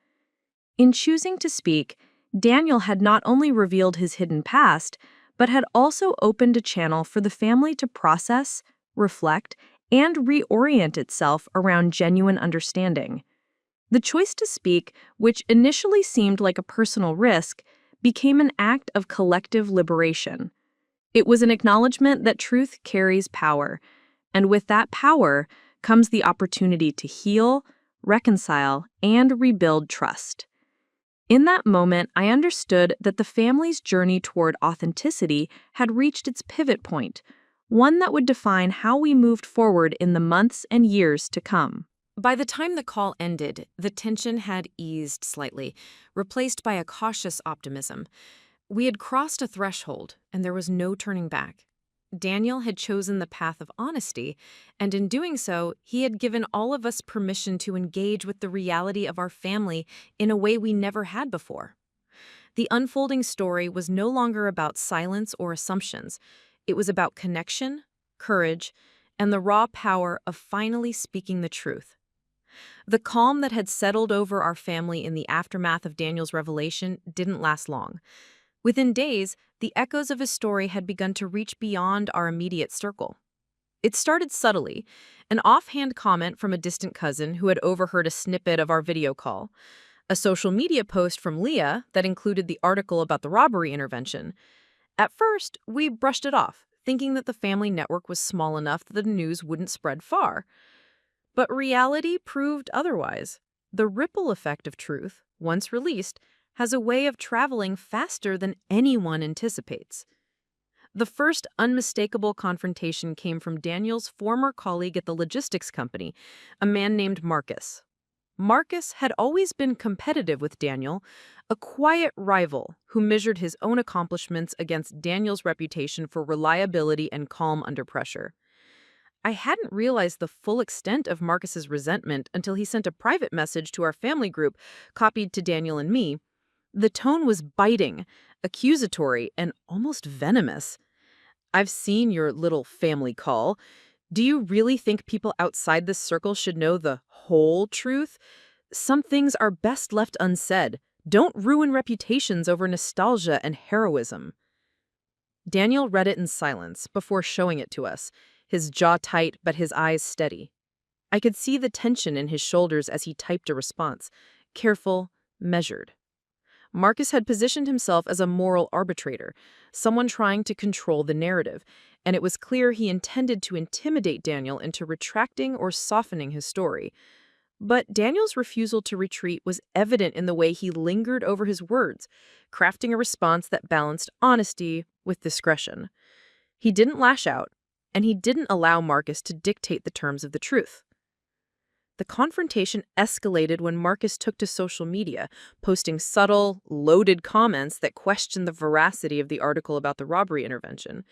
In choosing to speak, Daniel had not only revealed his hidden past, but had also opened a channel for the family to process, reflect, and reorient itself around genuine understanding. The choice to speak, which initially seemed like a personal risk, became an act of collective liberation. It was an acknowledgement that truth carries power, and with that power comes the opportunity to heal, reconcile, and rebuild trust. In that moment, I understood that the family's journey toward authenticity had reached its pivot point, one that would define how we moved forward in the months and years to come. By the time the call ended, the tension had eased slightly, replaced by a cautious optimism. We had crossed a threshold, and there was no turning back. Daniel had chosen the path of honesty, and in doing so, he had given all of us permission to engage with the reality of our family in a way we never had before. The unfolding story was no longer about silence or assumptions. It was about connection, courage, and the raw power of finally speaking the truth. The calm that had settled over our family in the aftermath of Daniel's revelation didn't last long. Within days, the echoes of his story had begun to reach beyond our immediate circle. It started subtly, an offhand comment from a distant cousin who had overheard a snippet of our video call, a social media post from Leah that included the article about the robbery intervention. At first, we brushed it off, thinking that the family network was small enough that the news wouldn't spread far. But reality proved otherwise. The ripple effect of truth, once released, has a way of traveling faster than anyone anticipates. The first unmistakable confrontation came from Daniel's former colleague at the logistics company, a man named Marcus. Marcus had always been competitive with Daniel, a quiet rival who measured his own accomplishments against Daniel's reputation for reliability and calm under pressure. I hadn't realized the full extent of Marcus's resentment until he sent a private message to our family group, copied to Daniel and me. The tone was biting, accusatory, and almost venomous. "I've seen your little family call. Do you really think people outside this circle should know the whole truth? Some things are best left unsaid. Don't ruin reputations over nostalgia and heroism." Daniel read it in silence before showing it to us, his jaw tight but his eyes steady. I could see the tension in his shoulders as he typed a response, careful, measured. Marcus had positioned himself as a moral arbitrator, someone trying to control the narrative, and it was clear he intended to intimidate Daniel into retracting or softening his story. But Daniel's refusal to retreat was evident in the way he lingered over his words, crafting a response that balanced honesty with discretion. He didn't lash out, and he didn't allow Marcus to dictate the terms of the truth. The confrontation escalated when Marcus took to social media, posting subtle, loaded comments that questioned the veracity of the article about the robbery intervention.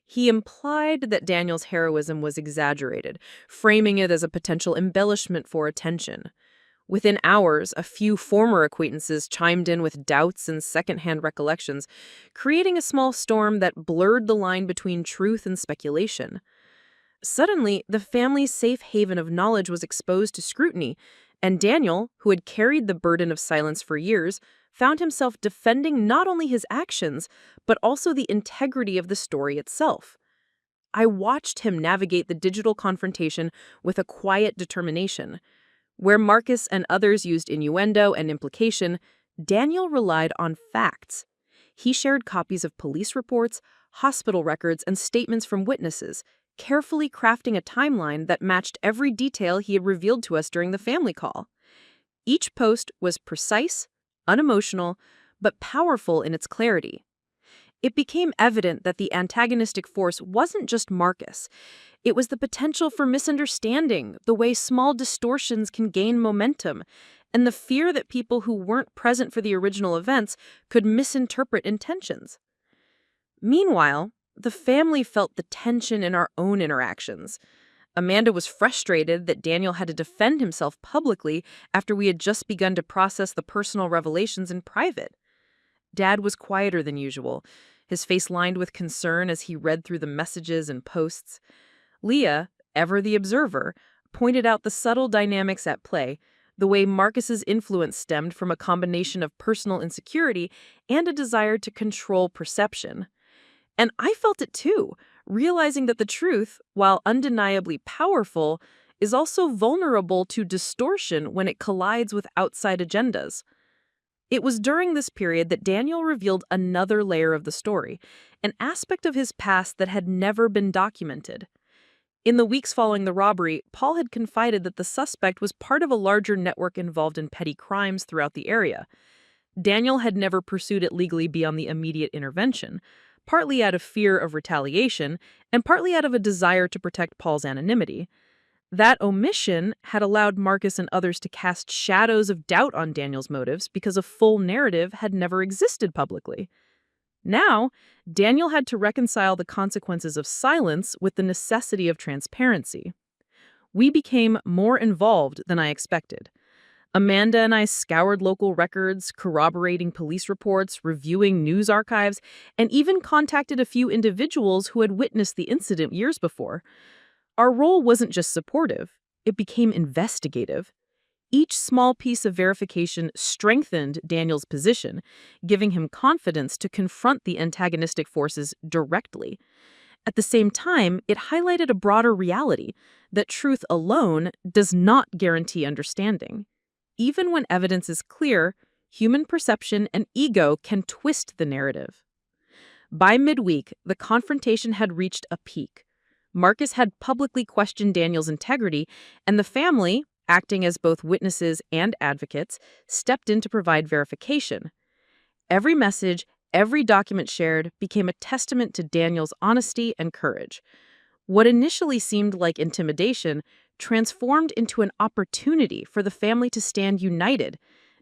He implied that Daniel's heroism was exaggerated, framing it as a potential embellishment for attention. Within hours, a few former acquaintances chimed in with doubts and secondhand recollections, creating a small storm that blurred the line between truth and speculation. Suddenly, the family's safe haven of knowledge was exposed to scrutiny, and Daniel, who had carried the burden of silence for years, found himself defending not only his actions, but also the integrity of the story itself. I watched him navigate the digital confrontation with a quiet determination. Where Marcus and others used innuendo and implication, Daniel relied on facts. He shared copies of police reports, hospital records, and statements from witnesses, carefully crafting a timeline that matched every detail he had revealed to us during the family call. Each post was precise, unemotional, but powerful in its clarity. It became evident that the antagonistic force wasn't just Marcus. It was the potential for misunderstanding, the way small distortions can gain momentum, and the fear that people who weren't present for the original events could misinterpret intentions. Meanwhile, the family felt the tension in our own interactions. Amanda was frustrated that Daniel had to defend himself publicly after we had just begun to process the personal revelations in private. Dad was quieter than usual, his face lined with concern as he read through the messages and posts. Leah, ever the observer, pointed out the subtle dynamics at play, the way Marcus's influence stemmed from a combination of personal insecurity and a desire to control perception. And I felt it too, realizing that the truth, while undeniably powerful, is also vulnerable to distortion when it collides with outside agendas. It was during this period that Daniel revealed another layer of the story, an aspect of his past that had never been documented. In the weeks following the robbery, Paul had confided that the suspect was part of a larger network involved in petty crimes throughout the area. Daniel had never pursued it legally beyond the immediate intervention, partly out of fear of retaliation and partly out of a desire to protect Paul's anonymity. That omission had allowed Marcus and others to cast shadows of doubt on Daniel's motives because a full narrative had never existed publicly. Now, Daniel had to reconcile the consequences of silence with the necessity of transparency. We became more involved than I expected. Amanda and I scoured local records, corroborating police reports, reviewing news archives, and even contacted a few individuals who had witnessed the incident years before. Our role wasn't just supportive, it became investigative. Each small piece of verification strengthened Daniel's position, giving him confidence to confront the antagonistic forces directly. At the same time, it highlighted a broader reality that truth alone does not guarantee understanding. Even when evidence is clear, human perception and ego can twist the narrative. By midweek, the confrontation had reached a peak. Marcus had publicly questioned Daniel's integrity, and the family, acting as both witnesses and advocates, stepped in to provide verification. Every message, every document shared became a testament to Daniel's honesty and courage. What initially seemed like intimidation transformed into an opportunity for the family to stand united,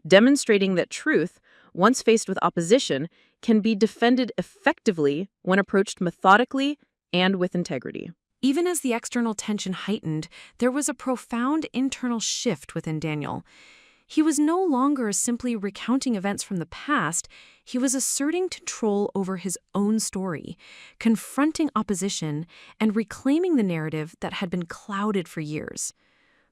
demonstrating that truth, once faced with opposition, can be defended effectively when approached methodically and with integrity. Even as the external tension heightened, there was a profound internal shift within Daniel. He was no longer simply recounting events from the past, he was asserting control over his own story, confronting opposition, and reclaiming the narrative that had been clouded for years.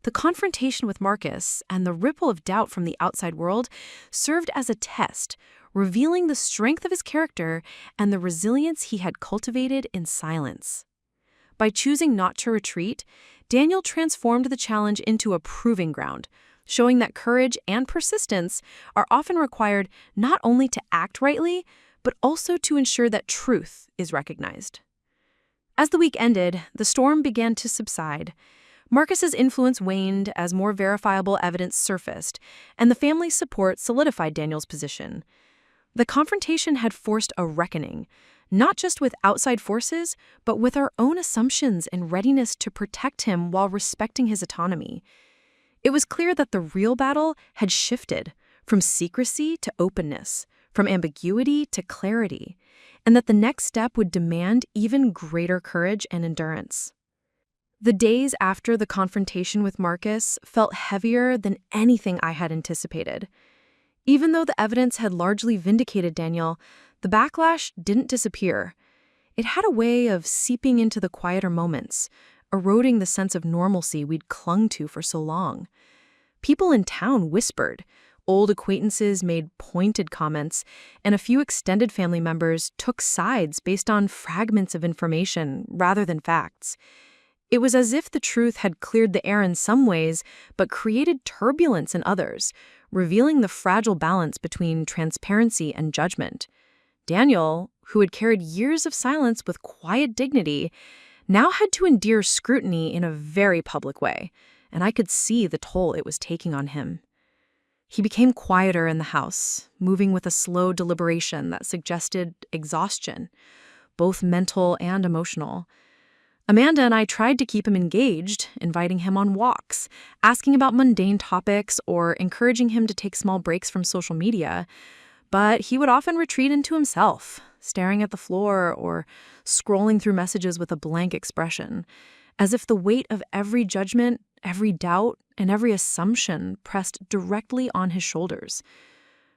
The confrontation with Marcus and the ripple of doubt from the outside world served as a test, revealing the strength of his character and the resilience he had cultivated in silence. By choosing not to retreat, Daniel transformed the challenge into a proving ground, showing that courage and persistence are often required not only to act rightly, but also to ensure that truth is recognized. As the week ended, the storm began to subside. Marcus's influence waned as more verifiable evidence surfaced, and the family's support solidified Daniel's position. The confrontation had forced a reckoning, not just with outside forces, but with our own assumptions and readiness to protect him while respecting his autonomy. It was clear that the real battle had shifted from secrecy to openness, from ambiguity to clarity, and that the next step would demand even greater courage and endurance. The days after the confrontation with Marcus felt heavier than anything I had anticipated. Even though the evidence had largely vindicated Daniel, the backlash didn't disappear. It had a way of seeping into the quieter moments, eroding the sense of normalcy we'd clung to for so long. People in town whispered, old acquaintances made pointed comments, and a few extended family members took sides based on fragments of information rather than facts. It was as if the truth had cleared the air in some ways, but created turbulence in others, revealing the fragile balance between transparency and judgment. Daniel, who had carried years of silence with quiet dignity, now had to endure scrutiny in a very public way, and I could see the toll it was taking on him. He became quieter in the house, moving with a slow deliberation that suggested exhaustion, both mental and emotional. Amanda and I tried to keep him engaged, inviting him on walks, asking about mundane topics, or encouraging him to take small breaks from social media. But he would often retreat into himself, staring at the floor or scrolling through messages with a blank expression, as if the weight of every judgment, every doubt, and every assumption pressed directly on his shoulders.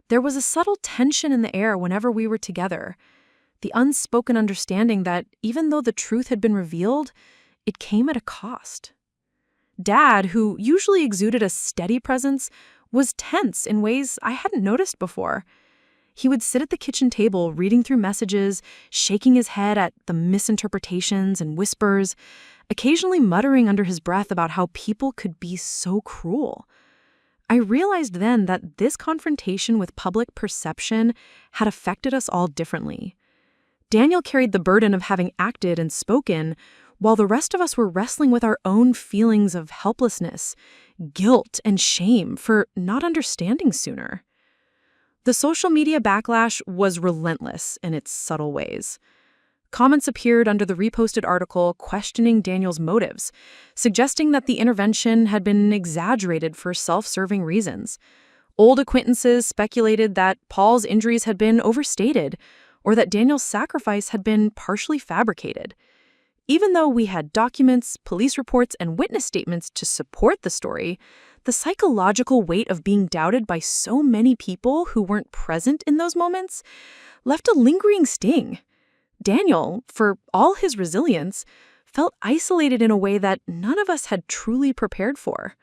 There was a subtle tension in the air whenever we were together, the unspoken understanding that even though the truth had been revealed, it came at a cost. Dad, who usually exuded a steady presence, was tense in ways I hadn't noticed before. He would sit at the kitchen table reading through messages, shaking his head at the misinterpretations and whispers, occasionally muttering under his breath about how people could be so cruel. I realized then that this confrontation with public perception had affected us all differently. Daniel carried the burden of having acted and spoken, while the rest of us were wrestling with our own feelings of helplessness, guilt, and shame for not understanding sooner. The social media backlash was relentless in its subtle ways. Comments appeared under the reposted article questioning Daniel's motives, suggesting that the intervention had been exaggerated for self-serving reasons. Old acquaintances speculated that Paul's injuries had been overstated, or that Daniel's sacrifice had been partially fabricated. Even though we had documents, police reports, and witness statements to support the story, the psychological weight of being doubted by so many people who weren't present in those moments left a lingering sting. Daniel, for all his resilience, felt isolated in a way that none of us had truly prepared for.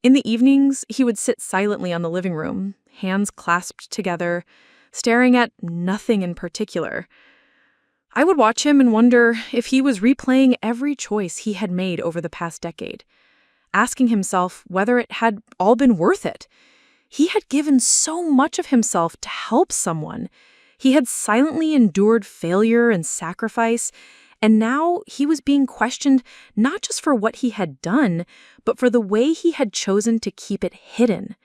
In the evenings, he would sit silently on the living room, hands clasped together, staring at nothing in particular. I would watch him and wonder if he was replaying every choice he had made over the past decade, asking himself whether it had all been worth it. He had given so much of himself to help someone. He had silently endured failure and sacrifice, and now he was being questioned not just for what he had done, but for the way he had chosen to keep it hidden.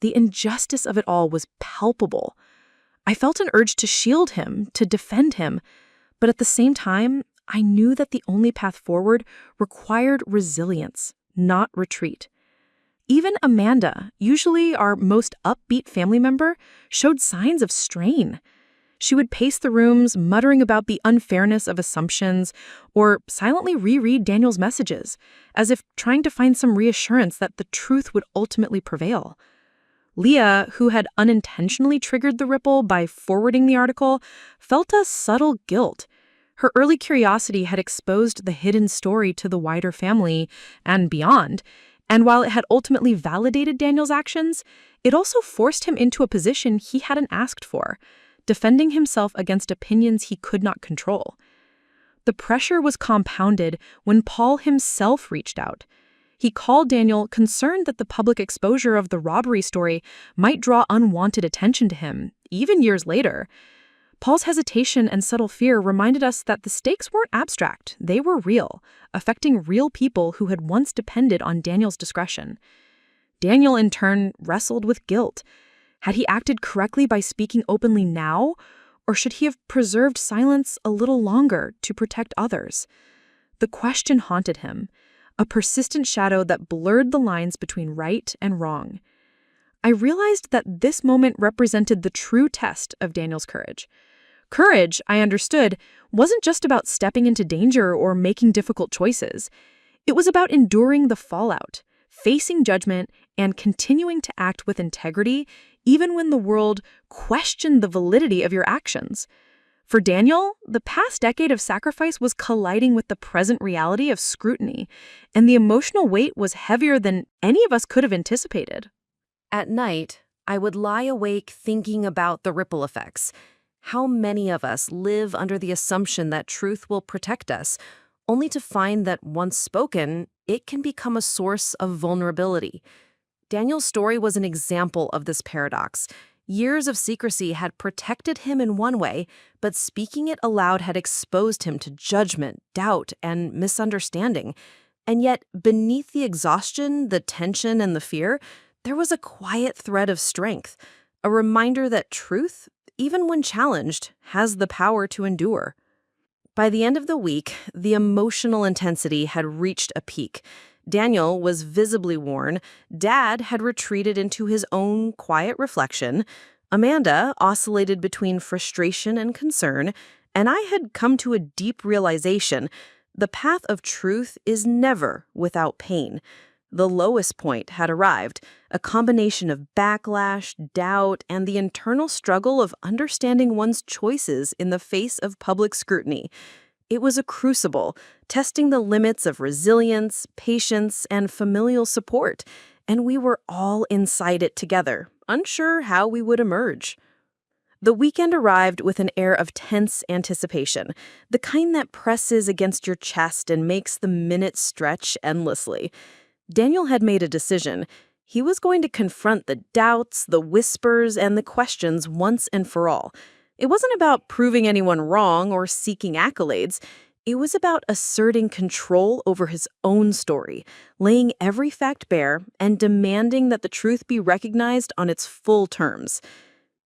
The injustice of it all was palpable. I felt an urge to shield him, to defend him, but at the same time, I knew that the only path forward required resilience, not retreat. Even Amanda, usually our most upbeat family member, showed signs of strain. She would pace the rooms, muttering about the unfairness of assumptions, or silently reread Daniel's messages, as if trying to find some reassurance that the truth would ultimately prevail. Leah, who had unintentionally triggered the ripple by forwarding the article, felt a subtle guilt. Her early curiosity had exposed the hidden story to the wider family and beyond, and while it had ultimately validated Daniel's actions, it also forced him into a position he hadn't asked for, defending himself against opinions he could not control. The pressure was compounded when Paul himself reached out. He called Daniel, concerned that the public exposure of the robbery story might draw unwanted attention to him, even years later. Paul's hesitation and subtle fear reminded us that the stakes weren't abstract, they were real, affecting real people who had once depended on Daniel's discretion. Daniel, in turn, wrestled with guilt. Had he acted correctly by speaking openly now, or should he have preserved silence a little longer to protect others? The question haunted him, a persistent shadow that blurred the lines between right and wrong. I realized that this moment represented the true test of Daniel's courage. Courage, I understood, wasn't just about stepping into danger or making difficult choices. It was about enduring the fallout, facing judgment, and continuing to act with integrity, even when the world questioned the validity of your actions. For Daniel, the past decade of sacrifice was colliding with the present reality of scrutiny, and the emotional weight was heavier than any of us could have anticipated. At night, I would lie awake thinking about the ripple effects. How many of us live under the assumption that truth will protect us, only to find that once spoken, it can become a source of vulnerability. Daniel's story was an example of this paradox. Years of secrecy had protected him in one way, but speaking it aloud had exposed him to judgment, doubt, and misunderstanding. And yet, beneath the exhaustion, the tension, and the fear, there was a quiet thread of strength, a reminder that truth, even when challenged, has the power to endure. By the end of the week, the emotional intensity had reached a peak. Daniel was visibly worn. Dad had retreated into his own quiet reflection. Amanda oscillated between frustration and concern. And I had come to a deep realization: the path of truth is never without pain. The lowest point had arrived, a combination of backlash, doubt, and the internal struggle of understanding one's choices in the face of public scrutiny. It was a crucible, testing the limits of resilience, patience, and familial support, and we were all inside it together, unsure how we would emerge. The weekend arrived with an air of tense anticipation, the kind that presses against your chest and makes the minutes stretch endlessly. Daniel had made a decision. He was going to confront the doubts, the whispers, and the questions once and for all. It wasn't about proving anyone wrong or seeking accolades. It was about asserting control over his own story, laying every fact bare, and demanding that the truth be recognized on its full terms.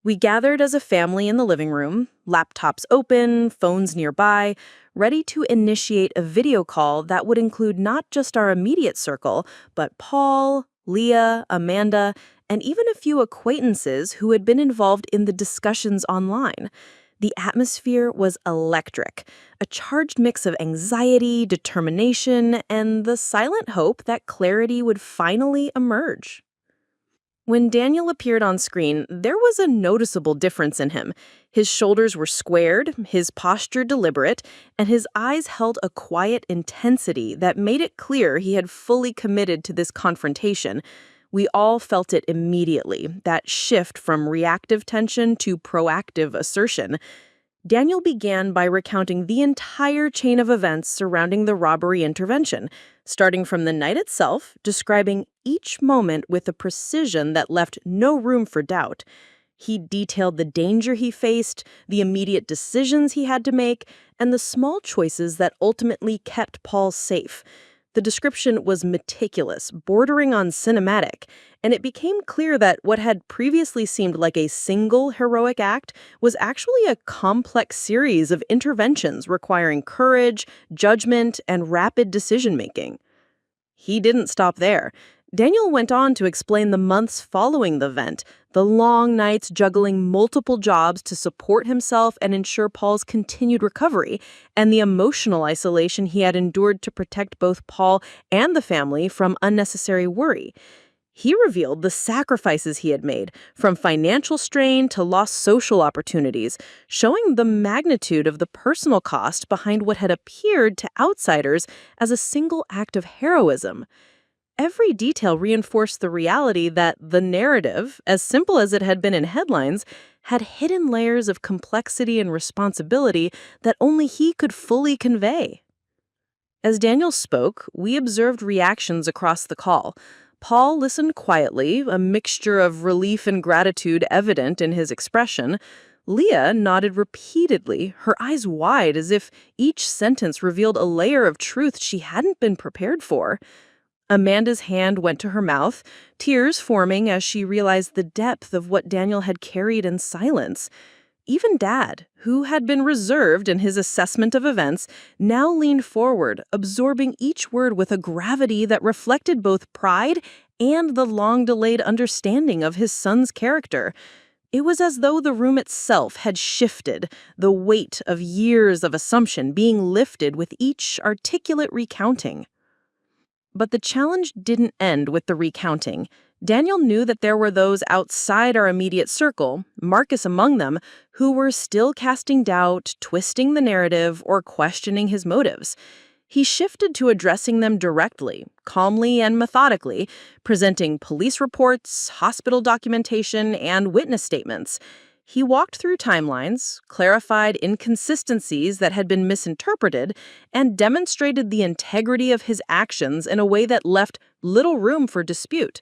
We gathered as a family in the living room, laptops open, phones nearby, ready to initiate a video call that would include not just our immediate circle, but Paul, Leah, Amanda, and even a few acquaintances who had been involved in the discussions online. The atmosphere was electric, a charged mix of anxiety, determination, and the silent hope that clarity would finally emerge. When Daniel appeared on screen, there was a noticeable difference in him. His shoulders were squared, his posture deliberate, and his eyes held a quiet intensity that made it clear he had fully committed to this confrontation. We all felt it immediately, that shift from reactive tension to proactive assertion. Daniel began by recounting the entire chain of events surrounding the robbery intervention, starting from the night itself, describing each moment with a precision that left no room for doubt. He detailed the danger he faced, the immediate decisions he had to make, and the small choices that ultimately kept Paul safe. The description was meticulous, bordering on cinematic, and it became clear that what had previously seemed like a single heroic act was actually a complex series of interventions requiring courage, judgment, and rapid decision-making. He didn't stop there. Daniel went on to explain the months following the event, the long nights juggling multiple jobs to support himself and ensure Paul's continued recovery, and the emotional isolation he had endured to protect both Paul and the family from unnecessary worry. He revealed the sacrifices he had made, from financial strain to lost social opportunities, showing the magnitude of the personal cost behind what had appeared to outsiders as a single act of heroism. Every detail reinforced the reality that the narrative, as simple as it had been in headlines, had hidden layers of complexity and responsibility that only he could fully convey. As Daniel spoke, we observed reactions across the call. Paul listened quietly, a mixture of relief and gratitude evident in his expression. Leah nodded repeatedly, her eyes wide as if each sentence revealed a layer of truth she hadn't been prepared for. Amanda's hand went to her mouth, tears forming as she realized the depth of what Daniel had carried in silence. Even Dad, who had been reserved in his assessment of events, now leaned forward, absorbing each word with a gravity that reflected both pride and the long-delayed understanding of his son's character. It was as though the room itself had shifted, the weight of years of assumption being lifted with each articulate recounting. But the challenge didn't end with the recounting. Daniel knew that there were those outside our immediate circle, Marcus among them, who were still casting doubt, twisting the narrative, or questioning his motives. He shifted to addressing them directly, calmly and methodically, presenting police reports, hospital documentation, and witness statements. He walked through timelines, clarified inconsistencies that had been misinterpreted, and demonstrated the integrity of his actions in a way that left little room for dispute.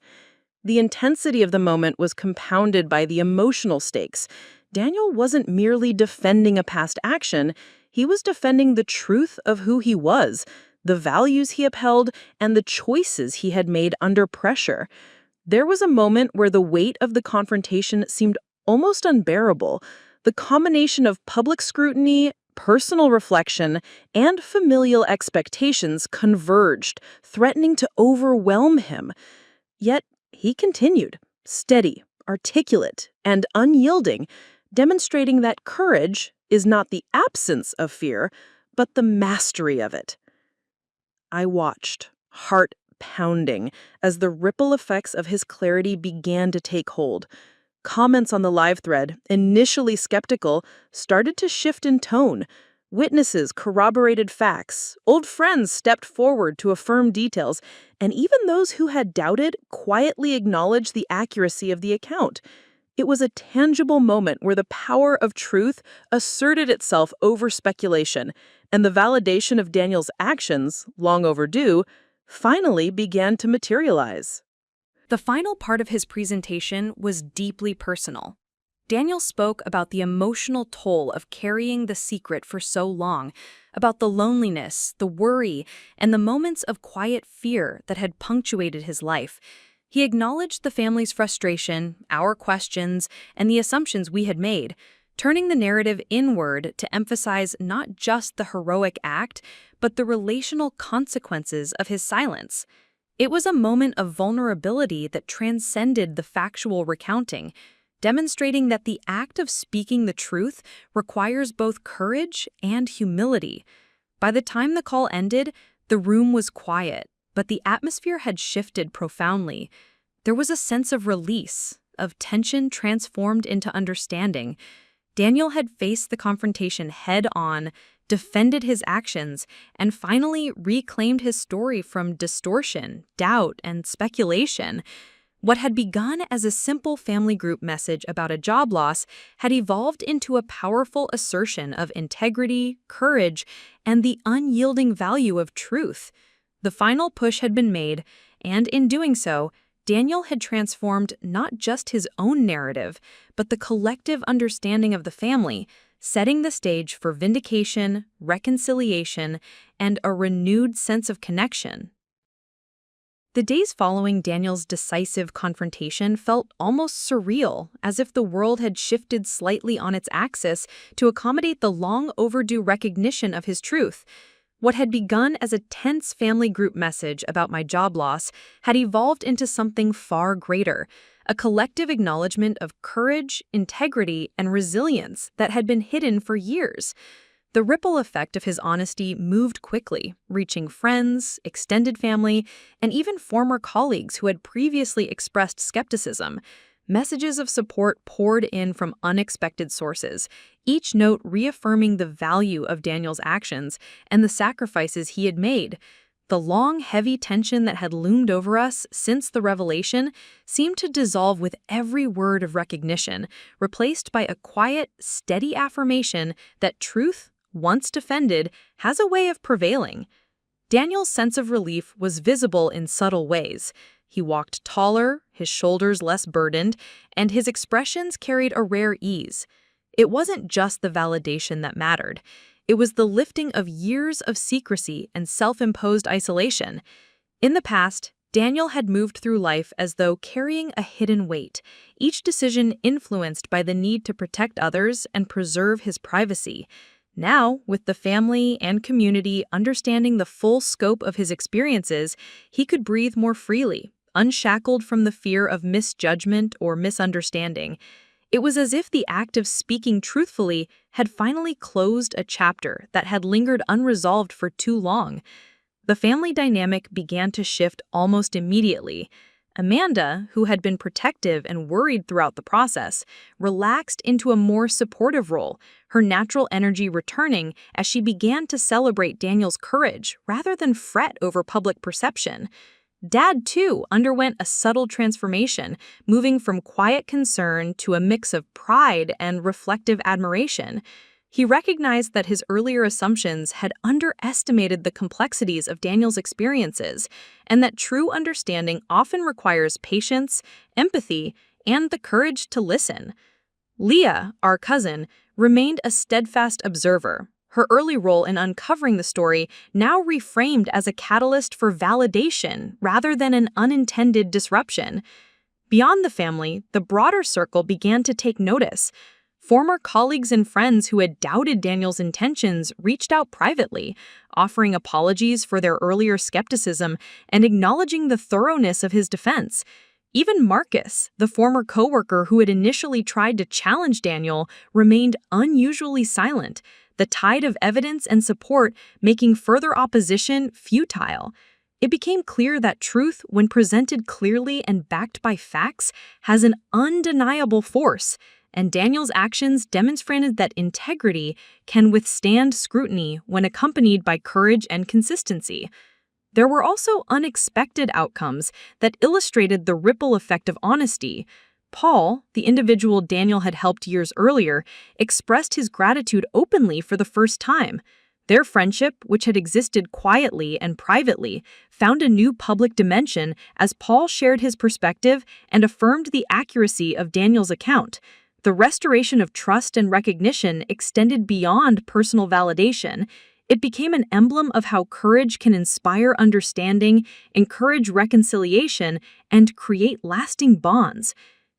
The intensity of the moment was compounded by the emotional stakes. Daniel wasn't merely defending a past action, he was defending the truth of who he was, the values he upheld, and the choices he had made under pressure. There was a moment where the weight of the confrontation seemed almost unbearable. The combination of public scrutiny, personal reflection, and familial expectations converged, threatening to overwhelm him. Yet he continued, steady, articulate, and unyielding, demonstrating that courage is not the absence of fear, but the mastery of it. I watched, heart pounding, as the ripple effects of his clarity began to take hold. Comments on the live thread, initially skeptical, started to shift in tone. Witnesses corroborated facts, old friends stepped forward to affirm details, and even those who had doubted quietly acknowledged the accuracy of the account. It was a tangible moment where the power of truth asserted itself over speculation, and the validation of Daniel's actions, long overdue, finally began to materialize. The final part of his presentation was deeply personal. Daniel spoke about the emotional toll of carrying the secret for so long, about the loneliness, the worry, and the moments of quiet fear that had punctuated his life. He acknowledged the family's frustration, our questions, and the assumptions we had made, turning the narrative inward to emphasize not just the heroic act, but the relational consequences of his silence. It was a moment of vulnerability that transcended the factual recounting, demonstrating that the act of speaking the truth requires both courage and humility. By the time the call ended, the room was quiet, but the atmosphere had shifted profoundly. There was a sense of release, of tension transformed into understanding. Daniel had faced the confrontation head-on, defended his actions, and finally reclaimed his story from distortion, doubt, and speculation. What had begun as a simple family group message about a job loss had evolved into a powerful assertion of integrity, courage, and the unyielding value of truth. The final push had been made, and in doing so, Daniel had transformed not just his own narrative, but the collective understanding of the family, setting the stage for vindication, reconciliation, and a renewed sense of connection. The days following Daniel's decisive confrontation felt almost surreal, as if the world had shifted slightly on its axis to accommodate the long overdue recognition of his truth. What had begun as a tense family group message about my job loss had evolved into something far greater, a collective acknowledgement of courage, integrity, and resilience that had been hidden for years. The ripple effect of his honesty moved quickly, reaching friends, extended family, and even former colleagues who had previously expressed skepticism. Messages of support poured in from unexpected sources, each note reaffirming the value of Daniel's actions and the sacrifices he had made. The long, heavy tension that had loomed over us since the revelation seemed to dissolve with every word of recognition, replaced by a quiet, steady affirmation that truth, once defended, has a way of prevailing. Daniel's sense of relief was visible in subtle ways. He walked taller, his shoulders less burdened, and his expressions carried a rare ease. It wasn't just the validation that mattered. It was the lifting of years of secrecy and self-imposed isolation. In the past, Daniel had moved through life as though carrying a hidden weight, each decision influenced by the need to protect others and preserve his privacy. Now, with the family and community understanding the full scope of his experiences, he could breathe more freely, unshackled from the fear of misjudgment or misunderstanding. It was as if the act of speaking truthfully had finally closed a chapter that had lingered unresolved for too long. The family dynamic began to shift almost immediately. Amanda, who had been protective and worried throughout the process, relaxed into a more supportive role, her natural energy returning as she began to celebrate Daniel's courage rather than fret over public perception. Dad, too, underwent a subtle transformation, moving from quiet concern to a mix of pride and reflective admiration. He recognized that his earlier assumptions had underestimated the complexities of Daniel's experiences, and that true understanding often requires patience, empathy, and the courage to listen. Leah, our cousin, remained a steadfast observer, her early role in uncovering the story now reframed as a catalyst for validation rather than an unintended disruption. Beyond the family, the broader circle began to take notice. Former colleagues and friends who had doubted Daniel's intentions reached out privately, offering apologies for their earlier skepticism and acknowledging the thoroughness of his defense. Even Marcus, the former coworker who had initially tried to challenge Daniel, remained unusually silent, the tide of evidence and support making further opposition futile. It became clear that truth, when presented clearly and backed by facts, has an undeniable force, and Daniel's actions demonstrated that integrity can withstand scrutiny when accompanied by courage and consistency. There were also unexpected outcomes that illustrated the ripple effect of honesty. Paul, the individual Daniel had helped years earlier, expressed his gratitude openly for the first time. Their friendship, which had existed quietly and privately, found a new public dimension as Paul shared his perspective and affirmed the accuracy of Daniel's account. The restoration of trust and recognition extended beyond personal validation. It became an emblem of how courage can inspire understanding, encourage reconciliation, and create lasting bonds.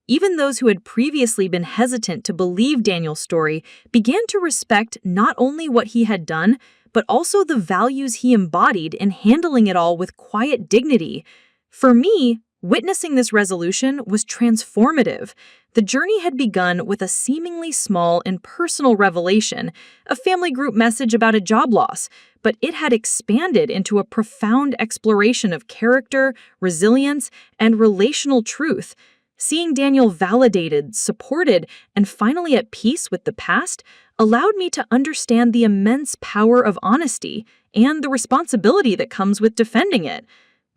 Even those who had previously been hesitant to believe Daniel's story began to respect not only what he had done, but also the values he embodied in handling it all with quiet dignity. For me, witnessing this resolution was transformative. The journey had begun with a seemingly small and personal revelation, a family group message about a job loss, but it had expanded into a profound exploration of character, resilience, and relational truth. Seeing Daniel validated, supported, and finally at peace with the past allowed me to understand the immense power of honesty and the responsibility that comes with defending it.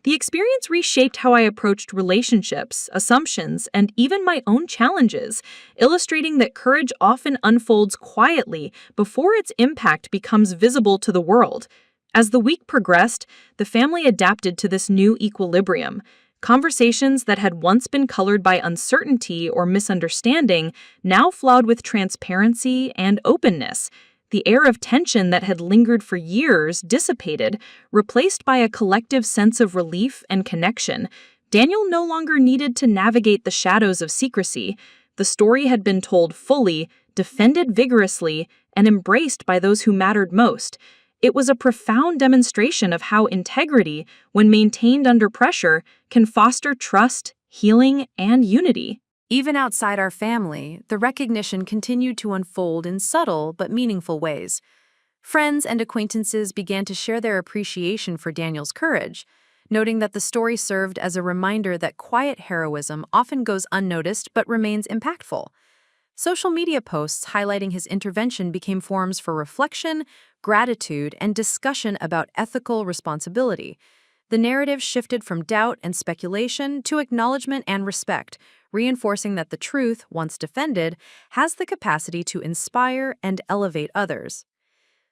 The experience reshaped how I approached relationships, assumptions, and even my own challenges, illustrating that courage often unfolds quietly before its impact becomes visible to the world. As the week progressed, the family adapted to this new equilibrium. Conversations that had once been colored by uncertainty or misunderstanding now flowed with transparency and openness. The air of tension that had lingered for years dissipated, replaced by a collective sense of relief and connection. Daniel no longer needed to navigate the shadows of secrecy. The story had been told fully, defended vigorously, and embraced by those who mattered most. It was a profound demonstration of how integrity, when maintained under pressure, can foster trust, healing, and unity. Even outside our family, the recognition continued to unfold in subtle but meaningful ways. Friends and acquaintances began to share their appreciation for Daniel's courage, noting that the story served as a reminder that quiet heroism often goes unnoticed but remains impactful. Social media posts highlighting his intervention became forums for reflection, gratitude, and discussion about ethical responsibility. The narrative shifted from doubt and speculation to acknowledgement and respect, reinforcing that the truth, once defended, has the capacity to inspire and elevate others.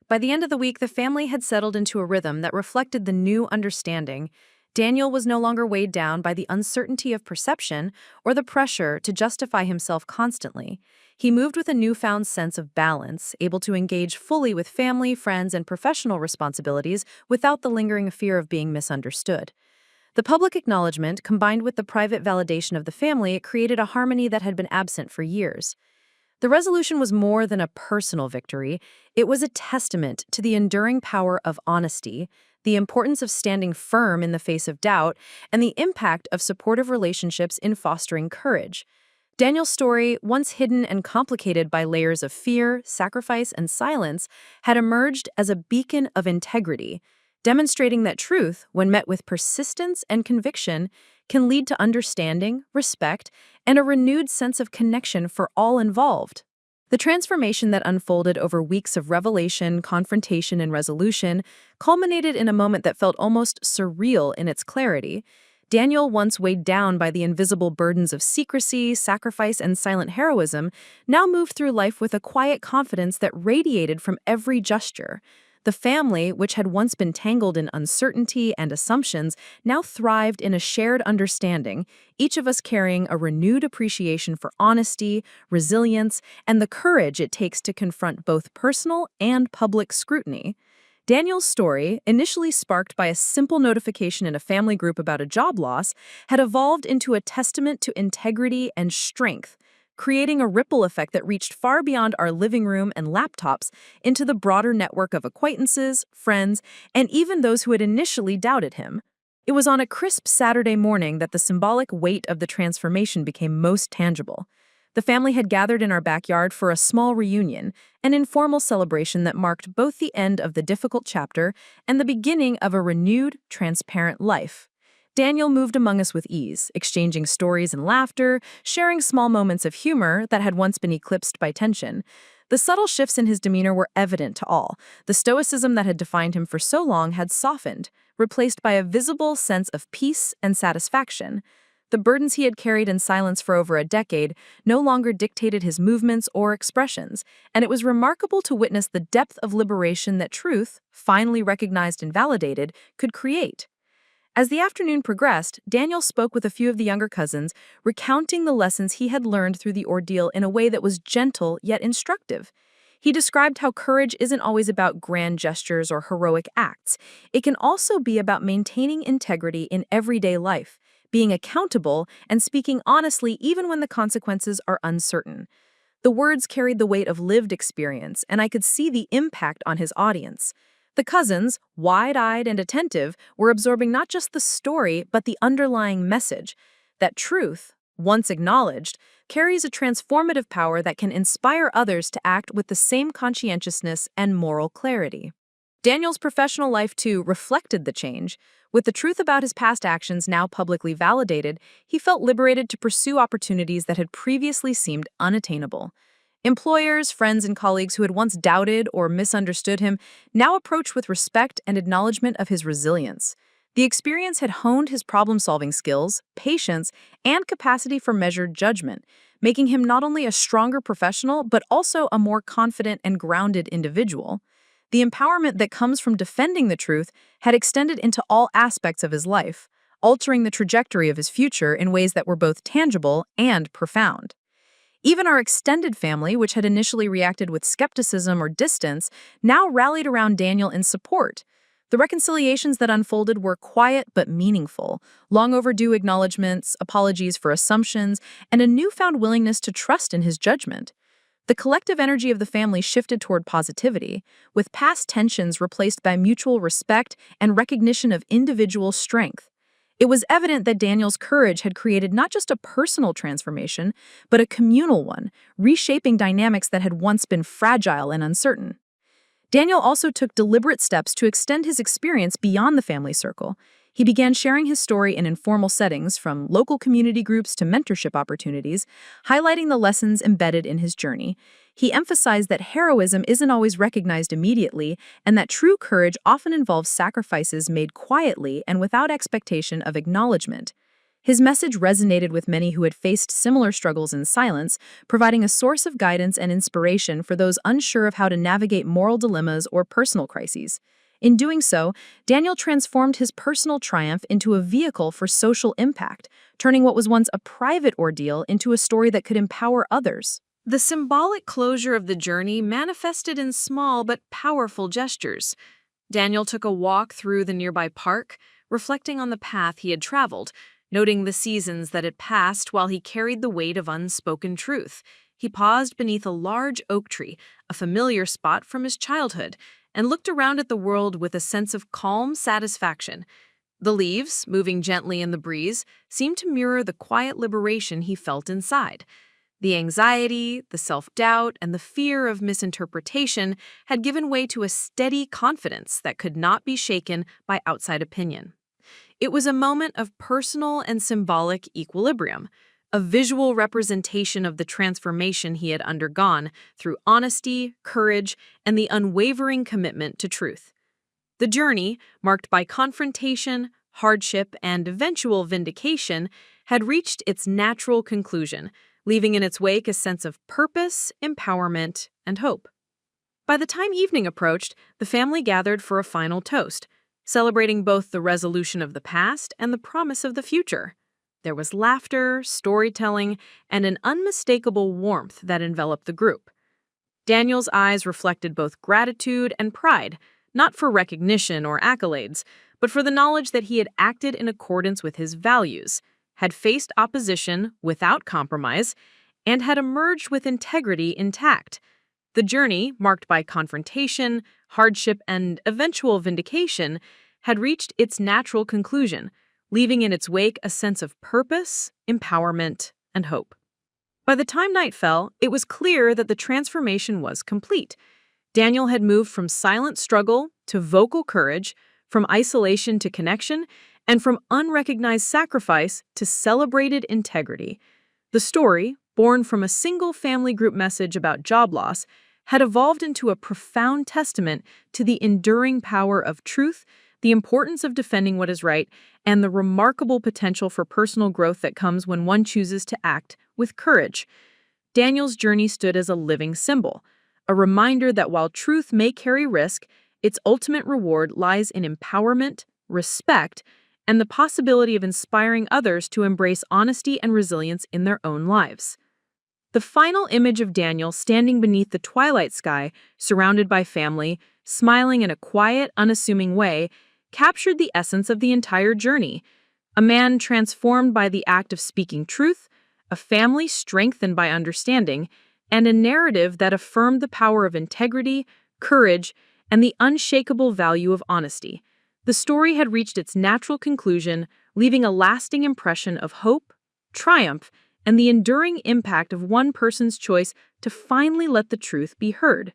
By the end of the week, the family had settled into a rhythm that reflected the new understanding. Daniel was no longer weighed down by the uncertainty of perception or the pressure to justify himself constantly. He moved with a newfound sense of balance, able to engage fully with family, friends, and professional responsibilities without the lingering fear of being misunderstood. The public acknowledgement, combined with the private validation of the family, created a harmony that had been absent for years. The resolution was more than a personal victory. It was a testament to the enduring power of honesty, the importance of standing firm in the face of doubt, and the impact of supportive relationships in fostering courage. Daniel's story, once hidden and complicated by layers of fear, sacrifice, and silence, had emerged as a beacon of integrity, demonstrating that truth, when met with persistence and conviction, can lead to understanding, respect, and a renewed sense of connection for all involved. The transformation that unfolded over weeks of revelation, confrontation, and resolution culminated in a moment that felt almost surreal in its clarity. Daniel, once weighed down by the invisible burdens of secrecy, sacrifice, and silent heroism, now moved through life with a quiet confidence that radiated from every gesture. The family, which had once been tangled in uncertainty and assumptions, now thrived in a shared understanding, each of us carrying a renewed appreciation for honesty, resilience, and the courage it takes to confront both personal and public scrutiny. Daniel's story, initially sparked by a simple notification in a family group about a job loss, had evolved into a testament to integrity and strength, creating a ripple effect that reached far beyond our living room and laptops into the broader network of acquaintances, friends, and even those who had initially doubted him. It was on a crisp Saturday morning that the symbolic weight of the transformation became most tangible. The family had gathered in our backyard for a small reunion, an informal celebration that marked both the end of the difficult chapter and the beginning of a renewed, transparent life. Daniel moved among us with ease, exchanging stories and laughter, sharing small moments of humor that had once been eclipsed by tension. The subtle shifts in his demeanor were evident to all. The stoicism that had defined him for so long had softened, replaced by a visible sense of peace and satisfaction. The burdens he had carried in silence for over a decade no longer dictated his movements or expressions, and it was remarkable to witness the depth of liberation that truth, finally recognized and validated, could create. As the afternoon progressed, Daniel spoke with a few of the younger cousins, recounting the lessons he had learned through the ordeal in a way that was gentle yet instructive. He described how courage isn't always about grand gestures or heroic acts. It can also be about maintaining integrity in everyday life, being accountable, and speaking honestly even when the consequences are uncertain. The words carried the weight of lived experience, and I could see the impact on his audience. The cousins, wide-eyed and attentive, were absorbing not just the story, but the underlying message, that truth, once acknowledged, carries a transformative power that can inspire others to act with the same conscientiousness and moral clarity. Daniel's professional life, too, reflected the change. With the truth about his past actions now publicly validated, he felt liberated to pursue opportunities that had previously seemed unattainable. Employers, friends, and colleagues who had once doubted or misunderstood him now approached with respect and acknowledgement of his resilience. The experience had honed his problem-solving skills, patience, and capacity for measured judgment, making him not only a stronger professional but also a more confident and grounded individual. The empowerment that comes from defending the truth had extended into all aspects of his life, altering the trajectory of his future in ways that were both tangible and profound. Even our extended family, which had initially reacted with skepticism or distance, now rallied around Daniel in support. The reconciliations that unfolded were quiet but meaningful, long overdue acknowledgments, apologies for assumptions, and a newfound willingness to trust in his judgment. The collective energy of the family shifted toward positivity, with past tensions replaced by mutual respect and recognition of individual strength. It was evident that Daniel's courage had created not just a personal transformation, but a communal one, reshaping dynamics that had once been fragile and uncertain. Daniel also took deliberate steps to extend his experience beyond the family circle. He began sharing his story in informal settings, from local community groups to mentorship opportunities, highlighting the lessons embedded in his journey. He emphasized that heroism isn't always recognized immediately, and that true courage often involves sacrifices made quietly and without expectation of acknowledgement. His message resonated with many who had faced similar struggles in silence, providing a source of guidance and inspiration for those unsure of how to navigate moral dilemmas or personal crises. In doing so, Daniel transformed his personal triumph into a vehicle for social impact, turning what was once a private ordeal into a story that could empower others. The symbolic closure of the journey manifested in small but powerful gestures. Daniel took a walk through the nearby park, reflecting on the path he had traveled, noting the seasons that had passed while he carried the weight of unspoken truth. He paused beneath a large oak tree, a familiar spot from his childhood, and looked around at the world with a sense of calm satisfaction. The leaves, moving gently in the breeze, seemed to mirror the quiet liberation he felt inside. The anxiety, the self-doubt, and the fear of misinterpretation had given way to a steady confidence that could not be shaken by outside opinion. It was a moment of personal and symbolic equilibrium, a visual representation of the transformation he had undergone through honesty, courage, and the unwavering commitment to truth. The journey, marked by confrontation, hardship, and eventual vindication, had reached its natural conclusion, leaving in its wake a sense of purpose, empowerment, and hope. By the time evening approached, the family gathered for a final toast, celebrating both the resolution of the past and the promise of the future. There was laughter, storytelling, and an unmistakable warmth that enveloped the group. Daniel's eyes reflected both gratitude and pride, not for recognition or accolades, but for the knowledge that he had acted in accordance with his values, had faced opposition without compromise, and had emerged with integrity intact. The journey, marked by confrontation, hardship, and eventual vindication, had reached its natural conclusion, leaving in its wake a sense of purpose, empowerment, and hope. By the time night fell, it was clear that the transformation was complete. Daniel had moved from silent struggle to vocal courage, from isolation to connection, and from unrecognized sacrifice to celebrated integrity. The story, born from a single family group message about job loss, had evolved into a profound testament to the enduring power of truth, the importance of defending what is right, and the remarkable potential for personal growth that comes when one chooses to act with courage. Daniel's journey stood as a living symbol, a reminder that while truth may carry risk, its ultimate reward lies in empowerment, respect, and the possibility of inspiring others to embrace honesty and resilience in their own lives. The final image of Daniel standing beneath the twilight sky, surrounded by family, smiling in a quiet, unassuming way, captured the essence of the entire journey. A man transformed by the act of speaking truth, a family strengthened by understanding, and a narrative that affirmed the power of integrity, courage, and the unshakable value of honesty. The story had reached its natural conclusion, leaving a lasting impression of hope, triumph, and the enduring impact of one person's choice to finally let the truth be heard.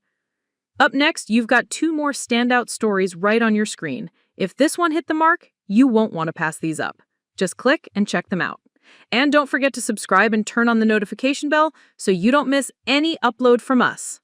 Up next, you've got two more standout stories right on your screen. If this one hit the mark, you won't want to pass these up. Just click and check them out. And don't forget to subscribe and turn on the notification bell so you don't miss any upload from us.